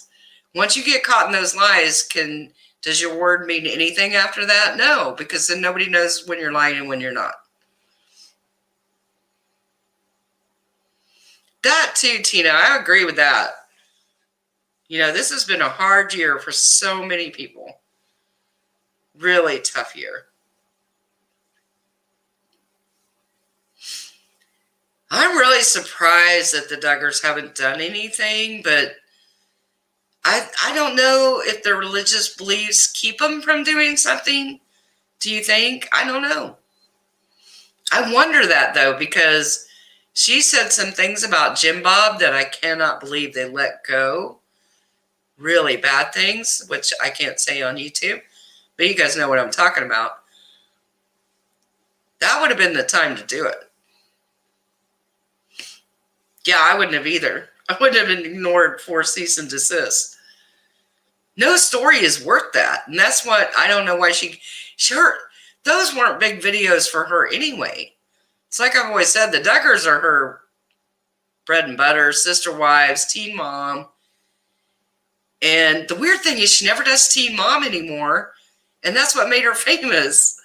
Once you get caught in those lies, does your word mean anything after that? No, because then nobody knows when you're lying and when you're not. That too, Tina, I agree with that. You know, this has been a hard year for so many people. Really tough year. I'm really surprised that the Duggars haven't done anything, but I don't know if their religious beliefs keep them from doing something. Do you think? I don't know. I wonder that, though, because she said some things about Jim Bob that I cannot believe they let go. Really bad things, which I can't say on YouTube, but you guys know what I'm talking about. That would have been the time to do it. Yeah, I wouldn't have either. I wouldn't have ignored 4 cease and desist. No story is worth that. And that's what, I don't know why those weren't big videos for her anyway. It's like I've always said, the Duggars are her bread and butter, sister wives, teen mom. And the weird thing is she never does teen mom anymore. And that's what made her famous.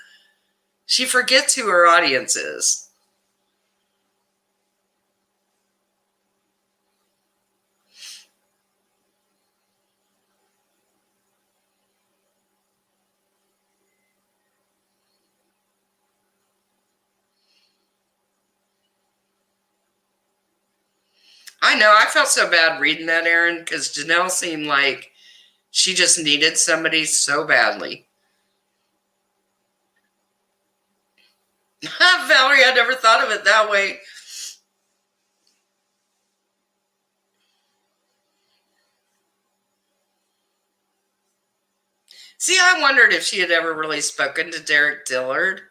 She forgets who her audience is. I know. I felt so bad reading that, Aaron, because Janelle seemed like she just needed somebody so badly. Valerie, I never thought of it that way. See, I wondered if she had ever really spoken to Derek Dillard.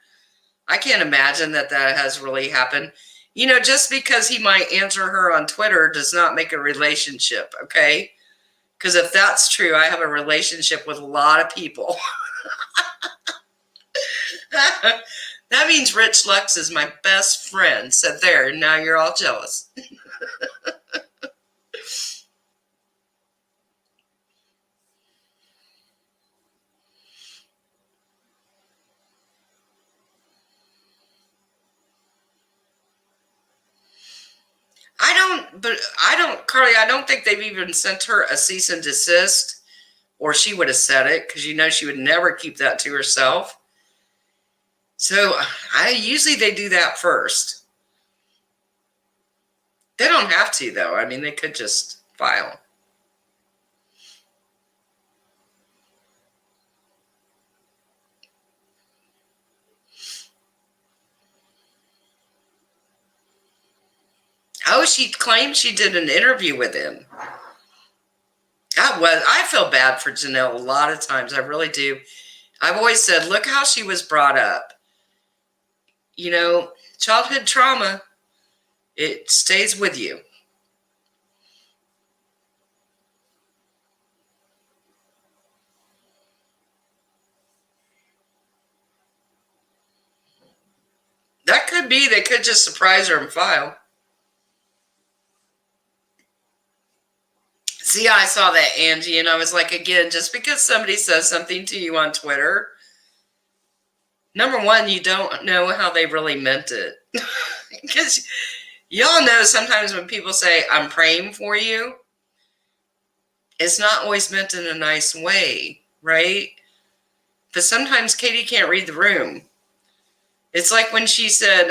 I can't imagine that has really happened. Just because he might answer her on Twitter does not make a relationship, okay? Because if that's true, I have a relationship with a lot of people. That means Rich Lux is my best friend. So there, now you're all jealous. Carly, I don't think they've even sent her a cease and desist, or she would have said it, because she would never keep that to herself. So usually they do that first. They don't have to, though. I mean, they could just file. Oh, she claimed she did an interview with him. I feel bad for Janelle a lot of times. I really do. I've always said, look how she was brought up. Childhood trauma, it stays with you. That could be. They could just surprise her and file. See, I saw that, Angie, and I was like, again, just because somebody says something to you on Twitter, number one, you don't know how they really meant it. Because y'all know sometimes when people say, I'm praying for you, it's not always meant in a nice way, right? But sometimes Katie can't read the room. It's like when she said,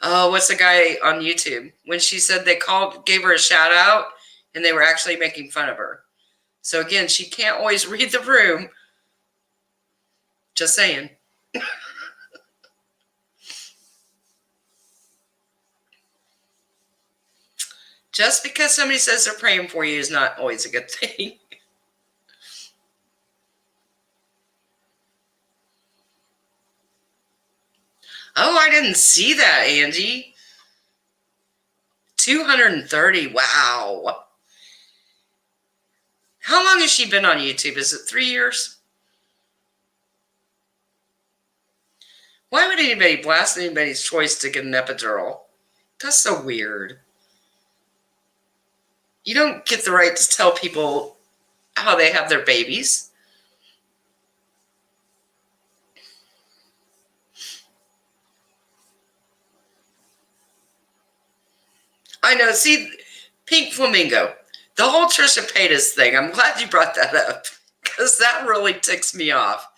what's the guy on YouTube? When she said they gave her a shout out, and they were actually making fun of her. So again, she can't always read the room. Just saying. Just because somebody says they're praying for you is not always a good thing. Oh, I didn't see that, Angie. 230. Wow. How long has she been on YouTube? Is it 3 years? Why would anybody blast anybody's choice to get an epidural? That's so weird. You don't get the right to tell people how they have their babies. I know. See, Pink Flamingo, the whole Trisha Paytas thing, I'm glad you brought that up, because that really ticks me off.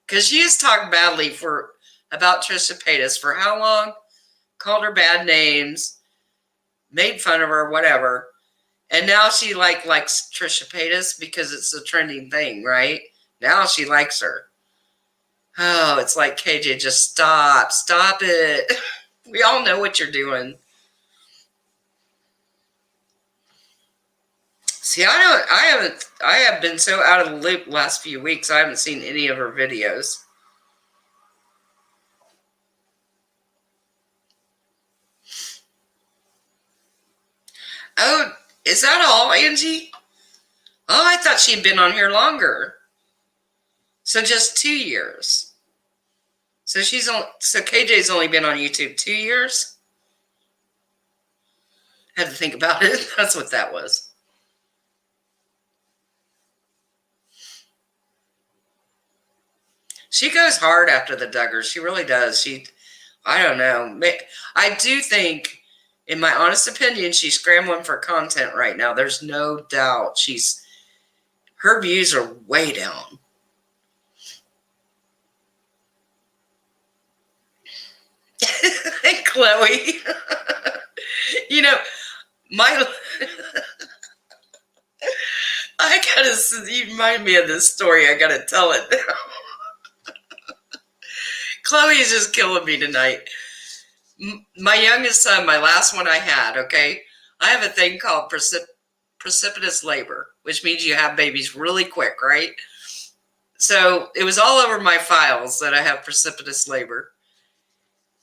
Because she has talked badly about Trisha Paytas for how long? Called her bad names, made fun of her, whatever. And now she likes Trisha Paytas because it's a trending thing, right? Now she likes her. Oh, it's like, KJ, just stop it. We all know what you're doing. See, I have been so out of the loop the last few weeks. I haven't seen any of her videos. Oh, is that all, Angie? Oh, I thought she'd been on here longer. So just 2 years. So KJ's only been on YouTube 2 years? I had to think about it. That's what that was. She goes hard after the Duggars. She really does. I don't know. I do think, in my honest opinion, she's scrambling for content right now. There's no doubt. Her views are way down. Chloe. You remind me of this story. I gotta tell it now. Chloe is just killing me tonight. My youngest son, my last one I had, okay? I have a thing called precipitous labor, which means you have babies really quick, right? So it was all over my files that I have precipitous labor.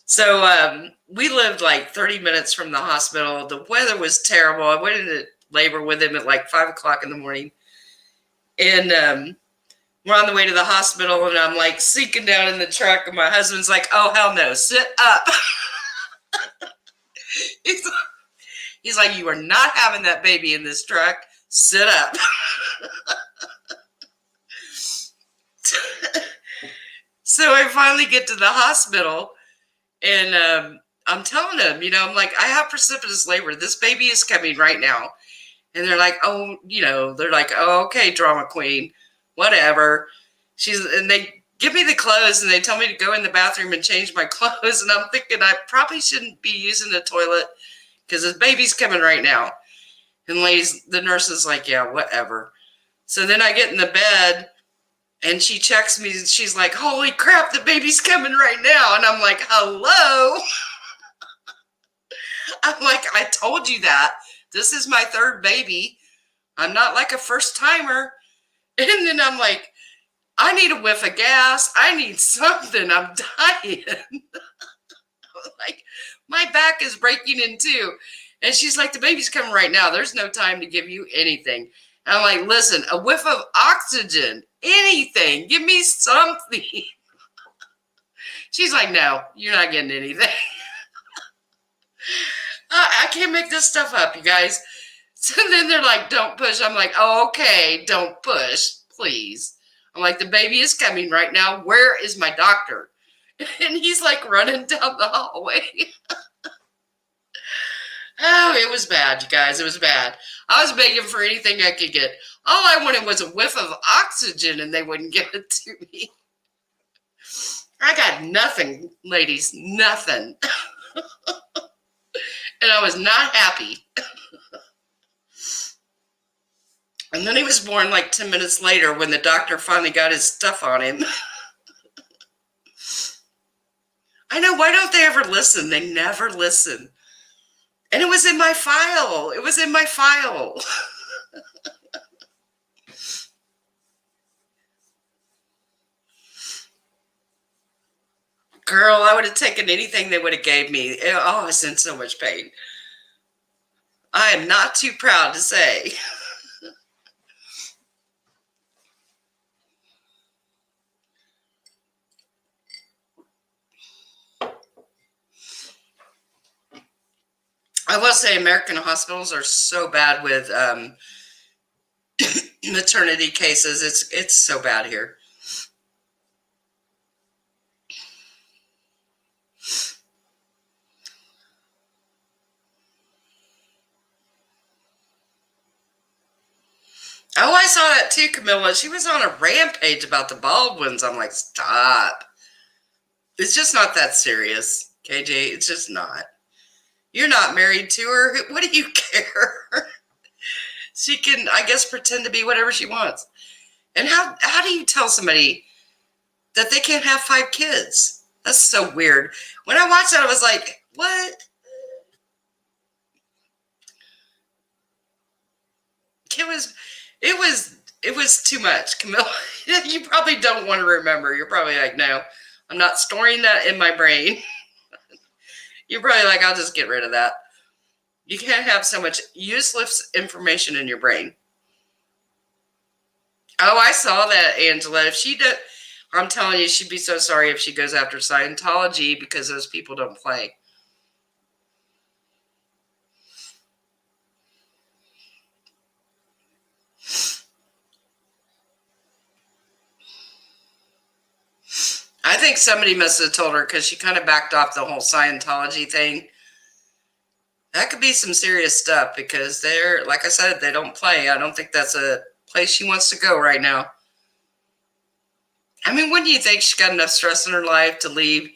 So we lived like 30 minutes from the hospital. The weather was terrible. I went into labor with him at like 5 o'clock in the morning. And we're on the way to the hospital, and I'm like sinking down in the truck. And my husband's like, oh, hell no, sit up. He's like, you are not having that baby in this truck. Sit up. So I finally get to the hospital, and I'm telling him, I'm like, I have precipitous labor. This baby is coming right now. And they're like, oh, they're like, oh, okay, drama queen, whatever. And they give me the clothes, and they tell me to go in the bathroom and change my clothes. And I'm thinking I probably shouldn't be using the toilet because this baby's coming right now. And the nurse is like, yeah, whatever. So then I get in the bed, and she checks me, and she's like, holy crap, the baby's coming right now. And I'm like, hello? I'm like, I told you that. This is my third baby. I'm not like a first timer. And then I'm like, I need a whiff of gas. I need something. I'm dying. Like, my back is breaking in two. And she's like, the baby's coming right now. There's no time to give you anything. And I'm like, listen, a whiff of oxygen, anything. Give me something. She's like, no, you're not getting anything. I can't make this stuff up, you guys. So then they're like, don't push. I'm like, oh, okay, don't push, please. I'm like, the baby is coming right now. Where is my doctor? And he's like running down the hallway. Oh, it was bad, you guys. It was bad. I was begging for anything I could get. All I wanted was a whiff of oxygen, and they wouldn't give it to me. I got nothing, ladies, nothing. And I was not happy. And then he was born like 10 minutes later when the doctor finally got his stuff on him. I know, why don't they ever listen? They never listen. And it was in my file. It was in my file. Girl, I would have taken anything they would have gave me. Oh, I was in so much pain. I am not too proud to say. I will say American hospitals are so bad with maternity cases. It's so bad here. Oh, I saw that too, Camilla. She was on a rampage about the Baldwins. I'm like, stop. It's just not that serious, KJ. It's just not. You're not married to her. What do you care? She can, I guess, pretend to be whatever she wants. And how do you tell somebody that they can't have 5 kids? That's so weird. When I watched that, I was like, what? It was too much, Camilla. You probably don't want to remember. You're probably like, no, I'm not storing that in my brain. You're probably like, I'll just get rid of that. You can't have so much useless information in your brain. Oh, I saw that, Angela. If she did, I'm telling you, she'd be so sorry if she goes after Scientology because those people don't play. I think somebody must have told her because she kind of backed off the whole Scientology thing. That could be some serious stuff because they're, like I said, they don't play. I don't think that's a place she wants to go right now. I mean, wouldn't you think she got enough stress in her life to leave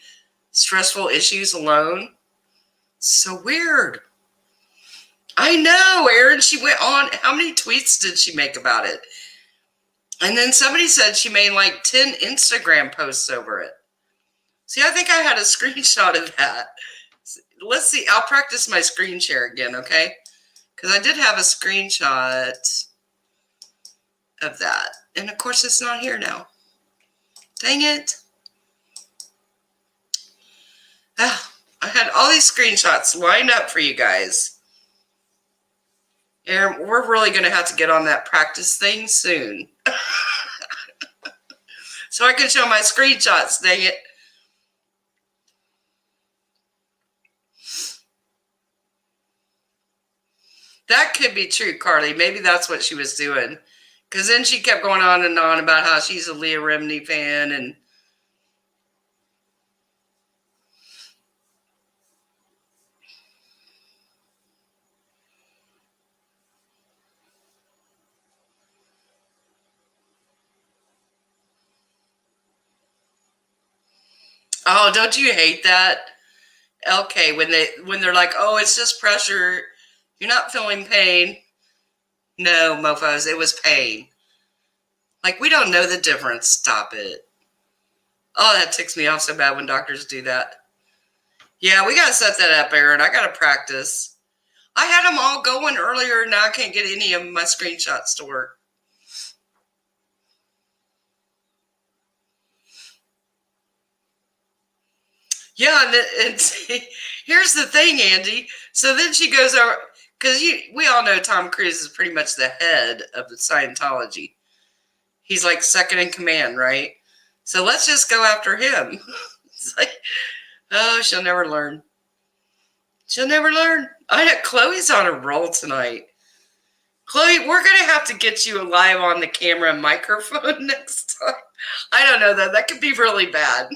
stressful issues alone? So weird. I know, Erin. She went on. How many tweets did she make about it? And then somebody said she made like 10 Instagram posts over it. See, I think I had a screenshot of that. Let's see. I'll practice my screen share again, okay? Because I did have a screenshot of that. And of course, it's not here now. Dang it. Oh, I had all these screenshots lined up for you guys. And we're really going to have to get on that practice thing soon. So I can show my screenshots, dang it. That could be true, Carly. Maybe that's what she was doing. Because then she kept going on and on about how she's a Leah Remini fan. And oh, don't you hate that? Okay, when they're like, oh, it's just pressure. You're not feeling pain. No, mofos, it was pain. Like, we don't know the difference. Stop it. Oh, that ticks me off so bad when doctors do that. Yeah, we got to set that up, Aaron. I got to practice. I had them all going earlier, and now I can't get any of my screenshots to work. Yeah, and here's the thing, Andy. So then she goes over, because we all know Tom Cruise is pretty much the head of the Scientology. He's like second in command, right? So let's just go after him. It's like, oh, she'll never learn. She'll never learn. I know Chloe's on a roll tonight. Chloe, we're going to have to get you live on the camera and microphone next time. I don't know, though. That could be really bad.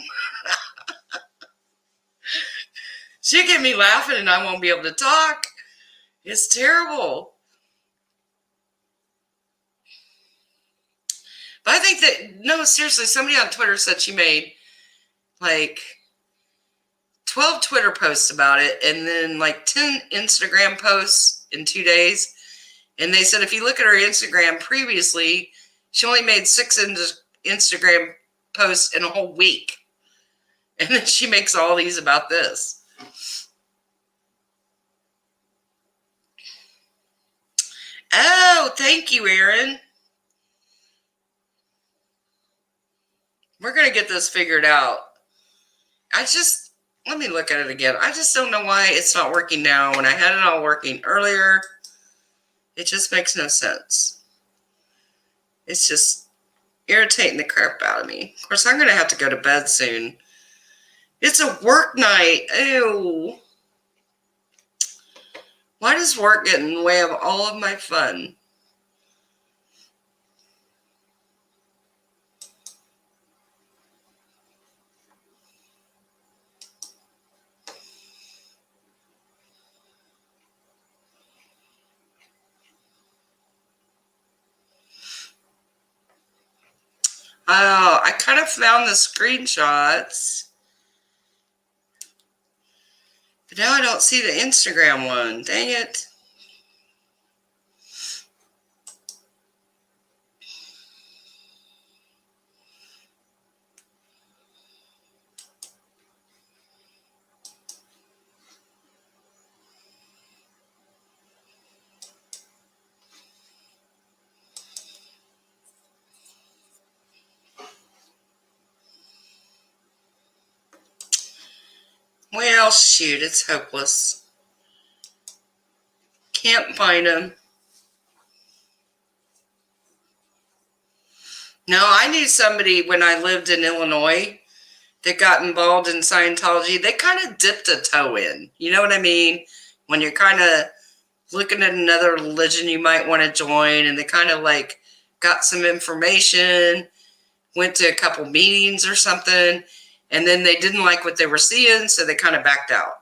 She'll get me laughing and I won't be able to talk. It's terrible. But I think that, no, seriously, somebody on Twitter said she made like 12 Twitter posts about it and then like 10 Instagram posts in 2 days. And they said if you look at her Instagram previously, she only made 6 Instagram posts in a whole week. And then she makes all these about this. Oh, thank you, Aaron. We're going to get this figured out. Let me look at it again. I just don't know why it's not working now when I had it all working earlier. It just makes no sense. It's just irritating the crap out of me. Of course, I'm going to have to go to bed soon. It's a work night. Ew. Why does work get in the way of all of my fun? Oh, I kind of found the screenshots. But now I don't see the Instagram one. Dang it. Well, shoot, it's hopeless. Can't find them. No, I knew somebody when I lived in Illinois that got involved in Scientology. They kind of dipped a toe in. You know what I mean? When you're kind of looking at another religion you might want to join, and they kind of like got some information, went to a couple meetings or something, and then they didn't like what they were seeing, so they kind of backed out.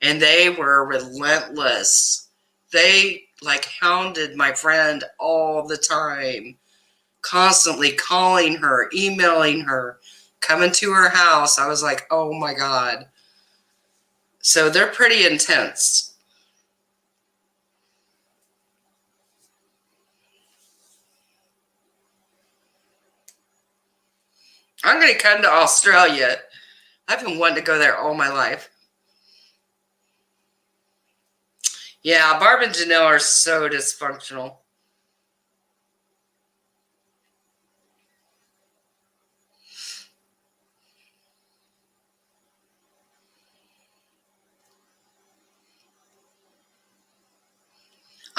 And they were relentless. They like hounded my friend all the time, constantly calling her, emailing her, coming to her house. I was like, oh my God. So they're pretty intense. I'm going to come to Australia. I've been wanting to go there all my life. Yeah, Barb and Janelle are so dysfunctional.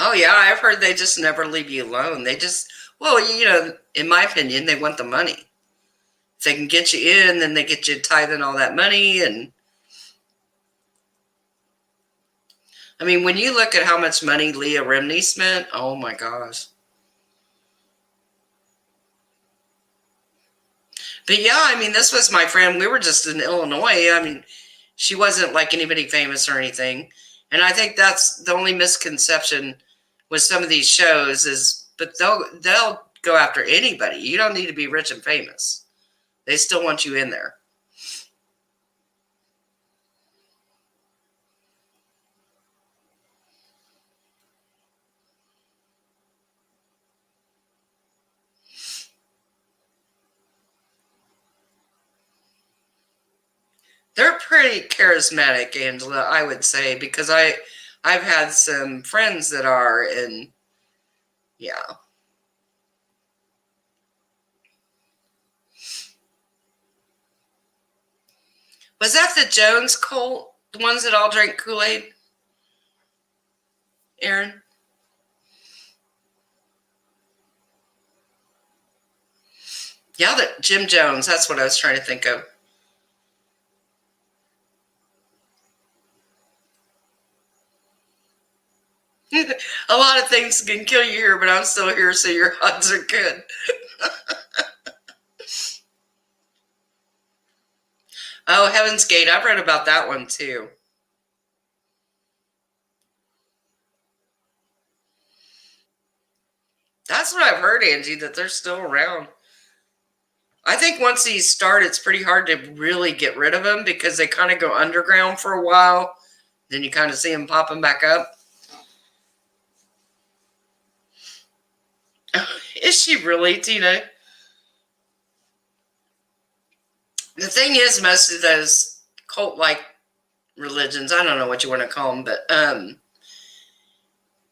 Oh yeah, I've heard they just never leave you alone. They just, well, in my opinion, they want the money. If they can get you in, then they get you tithing all that money. And I mean, when you look at how much money Leah Remini spent, oh my gosh. But yeah, I mean, this was my friend. We were just in Illinois. I mean, she wasn't like anybody famous or anything. And I think that's the only misconception with some of these shows is, but they'll go after anybody. You don't need to be rich and famous. They still want you in there. They're pretty charismatic, Angela, I would say, because I've had some friends that are, and yeah. Was that the Jones cult? The ones that all drink Kool-Aid? Aaron? Yeah, that Jim Jones. That's what I was trying to think of. A lot of things can kill you here, but I'm still here, so your odds are good. Oh, Heaven's Gate. I've read about that one too. That's what I've heard, Angie, that they're still around. I think once these start, it's pretty hard to really get rid of them because they kind of go underground for a while. Then you kind of see them popping back up. Is she really, Tina? The thing is, most of those cult-like religions, I don't know what you want to call them, but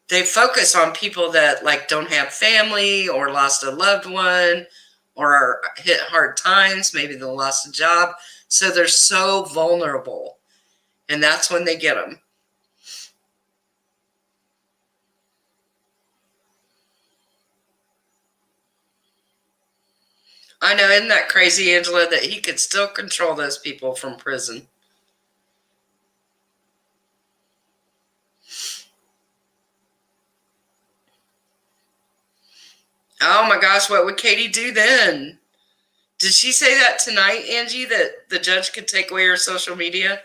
they focus on people that like don't have family or lost a loved one or are hit hard times. Maybe they lost a job. So they're so vulnerable. And that's when they get them. I know, isn't that crazy, Angela, that he could still control those people from prison? Oh my gosh, what would Katie do then? Did she say that tonight, Angie, that the judge could take away her social media?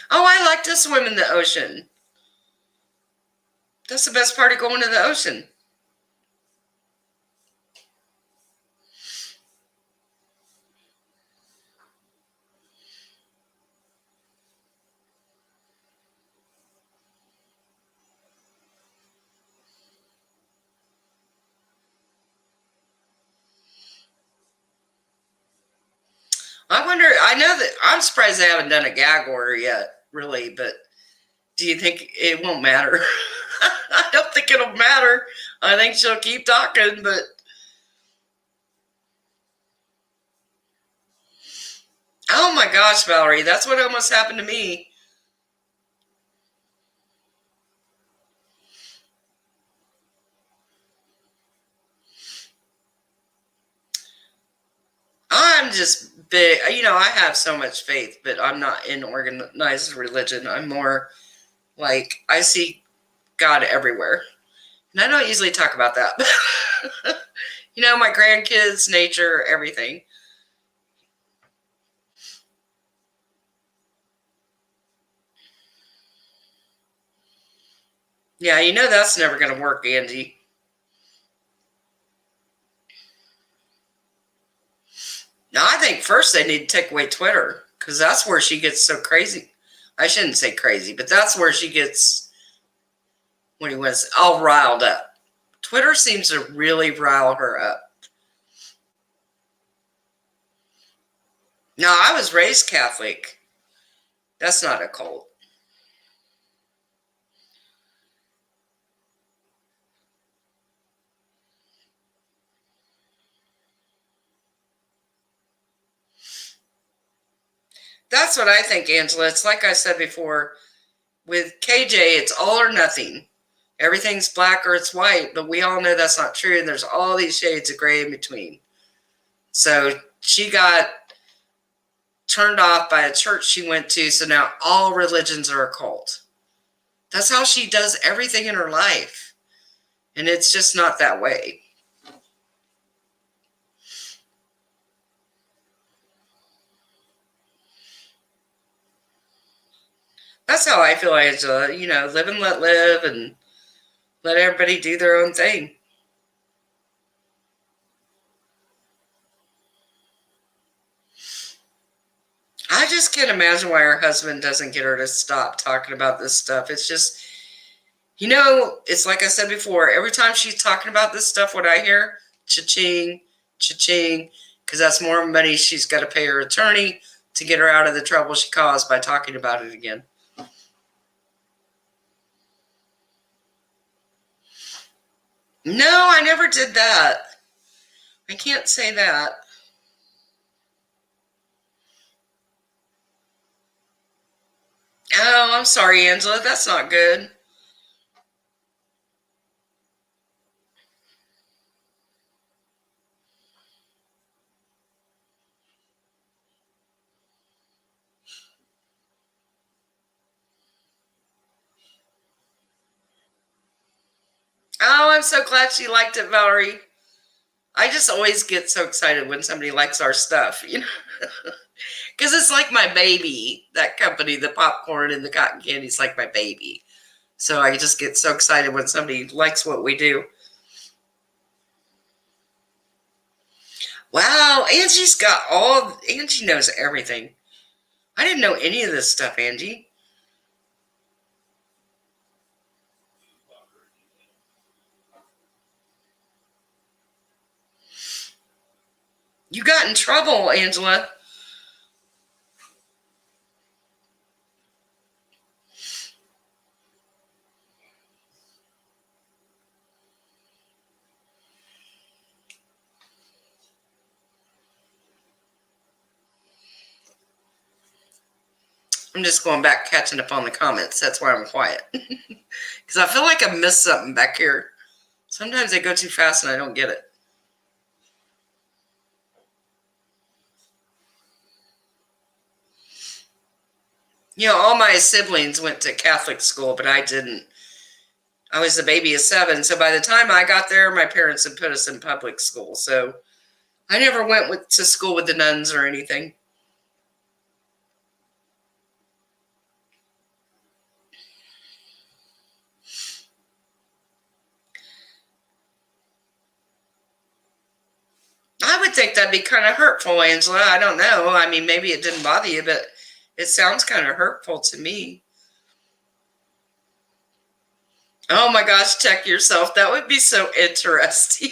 Oh, I like to swim in the ocean. That's the best part of going to the ocean. I wonder, I know that I'm surprised they haven't done a gag order yet, really, but do you think it won't matter? I don't think it'll matter. I think she'll keep talking, but oh my gosh, Valerie, that's what almost happened to me. I'm just big, I have so much faith, but I'm not in organized religion. I'm more like I see God everywhere. And I don't usually talk about that. My grandkids, nature, everything. Yeah, that's never going to work, Angie. Now, I think first they need to take away Twitter because that's where she gets so crazy. I shouldn't say crazy, but that's where she gets, when he was all riled up. Twitter seems to really rile her up. No, I was raised Catholic. That's not a cult. That's what I think, Angela. It's like I said before, with KJ, it's all or nothing. Everything's black or it's white, but we all know that's not true, and there's all these shades of gray in between. So she got turned off by a church she went to, so now all religions are a cult. That's how she does everything in her life, and it's just not that way. That's how I feel, Angela. Live and let live, and let everybody do their own thing. I just can't imagine why her husband doesn't get her to stop talking about this stuff. It's just, it's like I said before, every time she's talking about this stuff, what I hear, cha-ching, cha-ching, because that's more money she's got to pay her attorney to get her out of the trouble she caused by talking about it again. No, I never did that. I can't say that. Oh, I'm sorry, Angela. That's not good. Oh, I'm so glad she liked it, Valerie. I just always get so excited when somebody likes our stuff, Because it's like my baby. That company, the popcorn and the cotton candy, is like my baby. So I just get so excited when somebody likes what we do. Wow, Angie knows everything. I didn't know any of this stuff, Angie. You got in trouble, Angela. I'm just going back, catching up on the comments. That's why I'm quiet. Because I feel like I missed something back here. Sometimes they go too fast and I don't get it. All my siblings went to Catholic school, but I didn't. I was the baby of 7, so by the time I got there, my parents had put us in public school. So I never went to school with the nuns or anything. I would think that'd be kind of hurtful, Angela. I don't know. I mean, maybe it didn't bother you, but it sounds kind of hurtful to me. Oh my gosh, check yourself. That would be so interesting.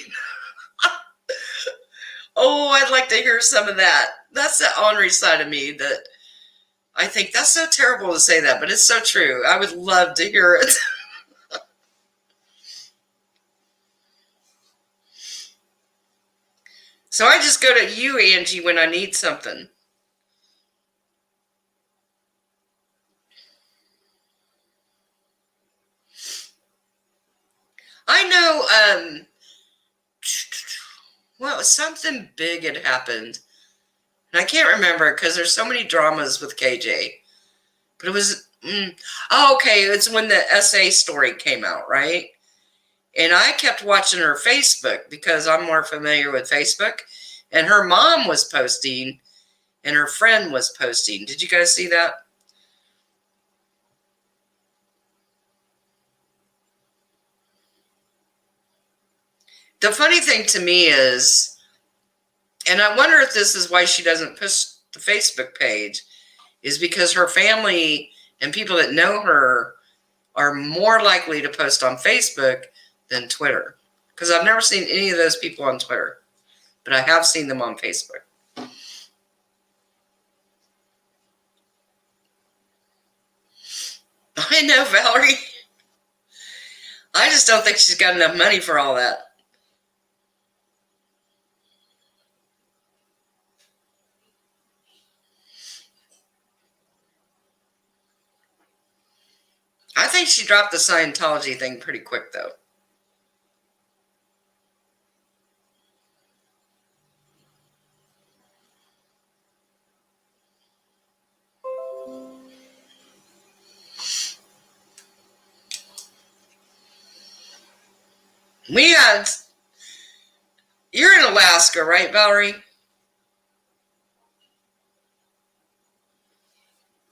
Oh, I'd like to hear some of that. That's the ornery side of me that I think that's so terrible to say that, but it's so true. I would love to hear it. So I just go to you, Angie, when I need something. I know, well, something big had happened. And I can't remember because there's so many dramas with KJ. But it was, oh, okay, it's when the SA story came out, right? And I kept watching her Facebook because I'm more familiar with Facebook. And her mom was posting and her friend was posting. Did you guys see that? The funny thing to me is, and I wonder if this is why she doesn't push the Facebook page, is because her family and people that know her are more likely to post on Facebook than Twitter. Because I've never seen any of those people on Twitter, but I have seen them on Facebook. I know, Valerie. I just don't think she's got enough money for all that. she dropped the Scientology thing pretty quick, though. We had. You're in Alaska, right, Valerie?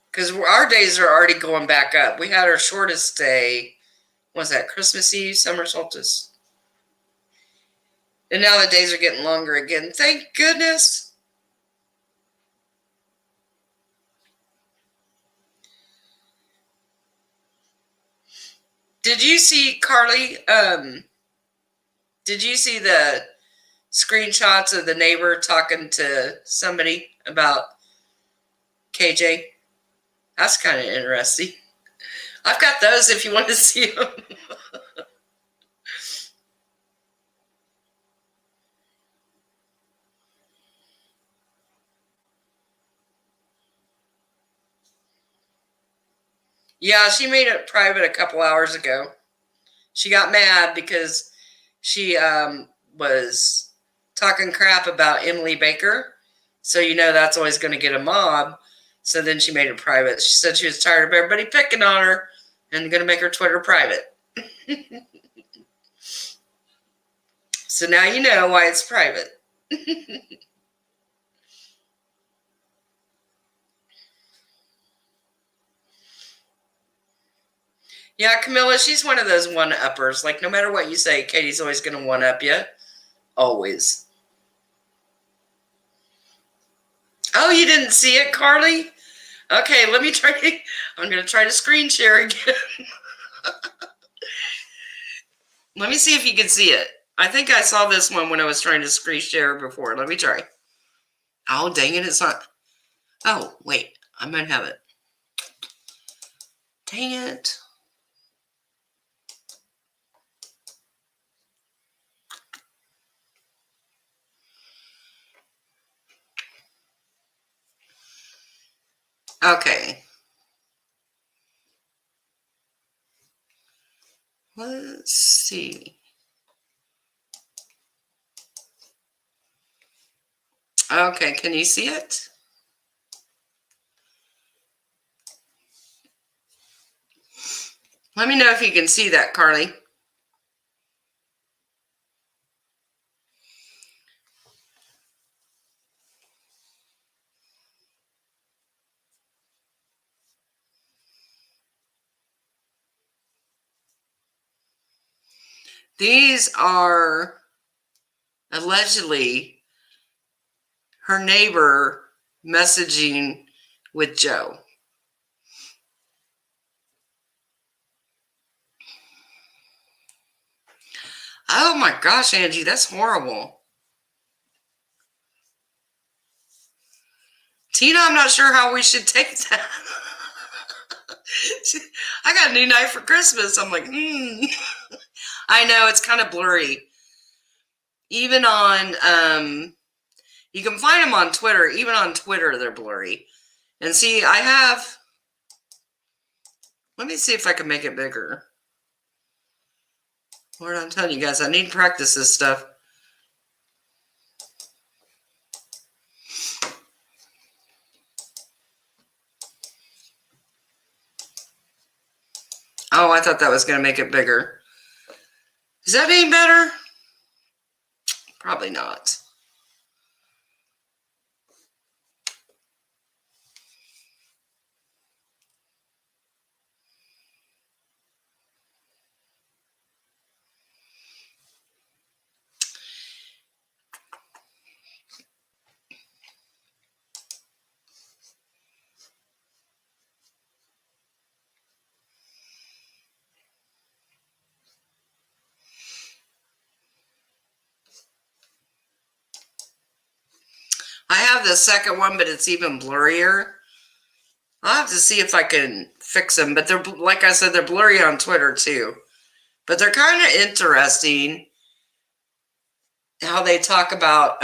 Because our days are already going back up. We had our shortest day. What was that, Christmas Eve, summer solstice? And now the days are getting longer again. Thank goodness. Did you see, Carly? Did you see the screenshots of the neighbor talking to somebody about KJ? That's kind of interesting. I've got those if you want to see them. Yeah, she made it private a couple hours ago. She got mad because she was talking crap about Emily Baker. So you know that's always going to get a mob. So then she made it private. She said she was tired of everybody picking on her and going to make her Twitter private. So now you know why it's private. Yeah, Camilla, she's one of those one-uppers. Like, no matter what you say, Katie's always going to one-up you. Always. Oh, you didn't see it, Carly? Okay, let me try. I'm going to try to screen share again. Let me see if you can see it. I think I saw this one when I was trying to screen share before. Let me try. Oh, dang it, it's not. Oh, wait, I might have it. Dang it. Okay. Let's see. Okay, can you see it? Let me know if you can see that, Carly. These are allegedly her neighbor messaging with Joe. Oh my gosh, Angie, that's horrible. Tina, I'm not sure how we should take that. I got a new knife for Christmas. I'm like, I know, it's kind of blurry. Even on, you can find them on Twitter. Even on Twitter, they're blurry. And see, I have, let me see if I can make it bigger. Lord, I'm telling you guys, I need to practice this stuff. Oh, I thought that was going to make it bigger. Is that any better? Probably not. I have the second one, but it's even blurrier. I'll have to see if I can fix them. But they're, like I said, they're blurry on Twitter too. But they're kind of interesting how they talk about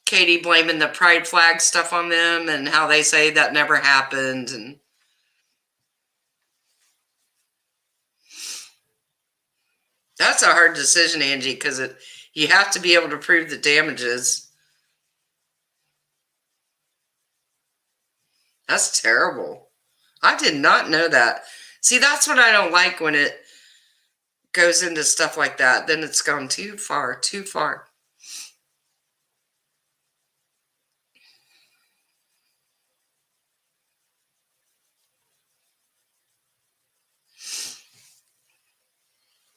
Katie blaming the pride flag stuff on them and how they say that never happened. And That's a hard decision, Angie, because you have to be able to prove the damages. That's terrible. I did not know that. See, that's what I don't like when it goes into stuff like that. Then it's gone too far, too far.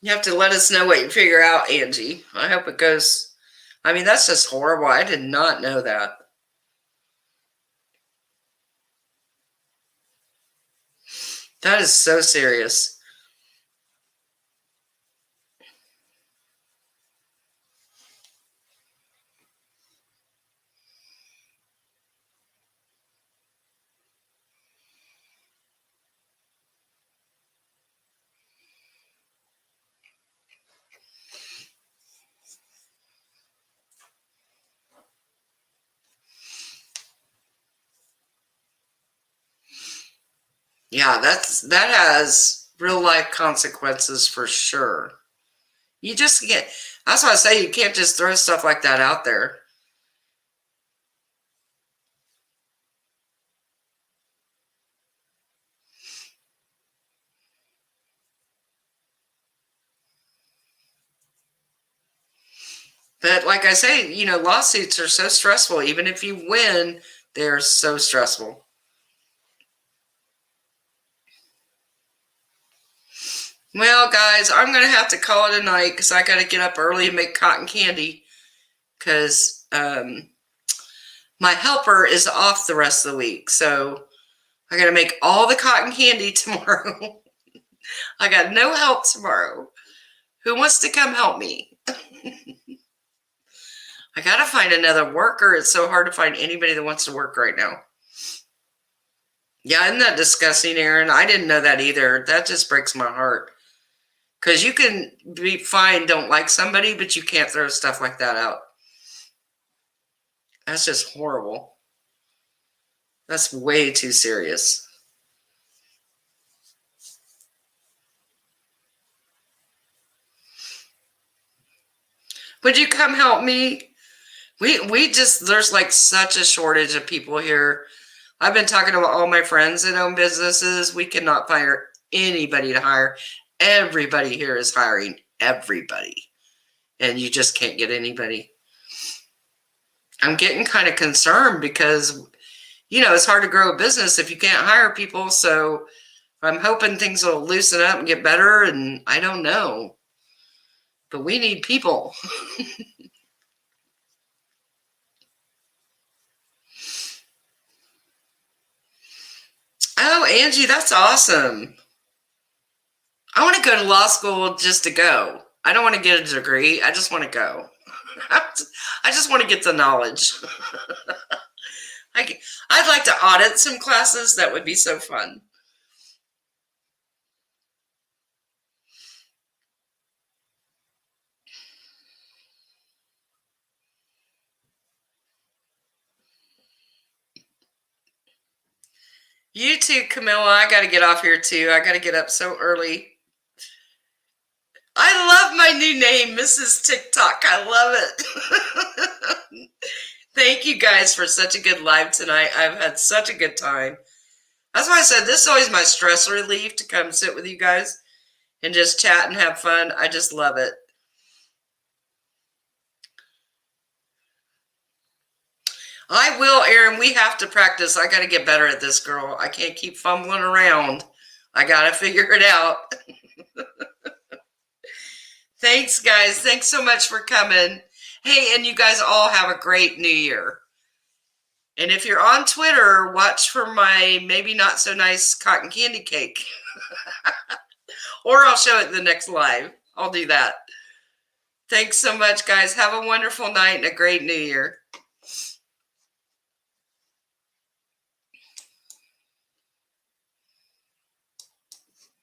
You have to let us know what you figure out, Angie. I hope it goes. I mean, that's just horrible. I did not know that. That is so serious. Yeah, that has real life consequences for sure. You just can't. That's why I say you can't just throw stuff like that out there. But like I say, lawsuits are so stressful. Even if you win, they're so stressful. Well, guys, I'm going to have to call it a night because I got to get up early and make cotton candy because my helper is off the rest of the week. So I got to make all the cotton candy tomorrow. I got no help tomorrow. Who wants to come help me? I got to find another worker. It's so hard to find anybody that wants to work right now. Yeah, isn't that disgusting, Aaron? I didn't know that either. That just breaks my heart. Because you can be fine, don't like somebody, but you can't throw stuff like that out. That's just horrible. That's way too serious. Would you come help me? There's like such a shortage of people here. I've been talking to all my friends that own businesses. We cannot find anybody to hire. Everybody here is hiring everybody. And you just can't get anybody. I'm getting kind of concerned because, it's hard to grow a business if you can't hire people. So I'm hoping things will loosen up and get better. And I don't know. But we need people. Oh, Angie, that's awesome. I want to go to law school just to go. I don't want to get a degree. I just want to go. I just want to get the knowledge. I'd like to audit some classes. That would be so fun. You too, Camilla. I got to get off here too. I got to get up so early. I love my new name, Mrs. TikTok. I love it. Thank you guys for such a good live tonight. I've had such a good time. That's why I said this is always my stress relief to come sit with you guys and just chat and have fun. I just love it. I will, Aaron. We have to practice. I got to get better at this, girl. I can't keep fumbling around. I got to figure it out. Thanks, guys. Thanks so much for coming. Hey, and you guys all have a great new year. And if you're on Twitter, watch for my maybe not so nice cotton candy cake. Or I'll show it in the next live. I'll do that. Thanks so much, guys. Have a wonderful night and a great new year.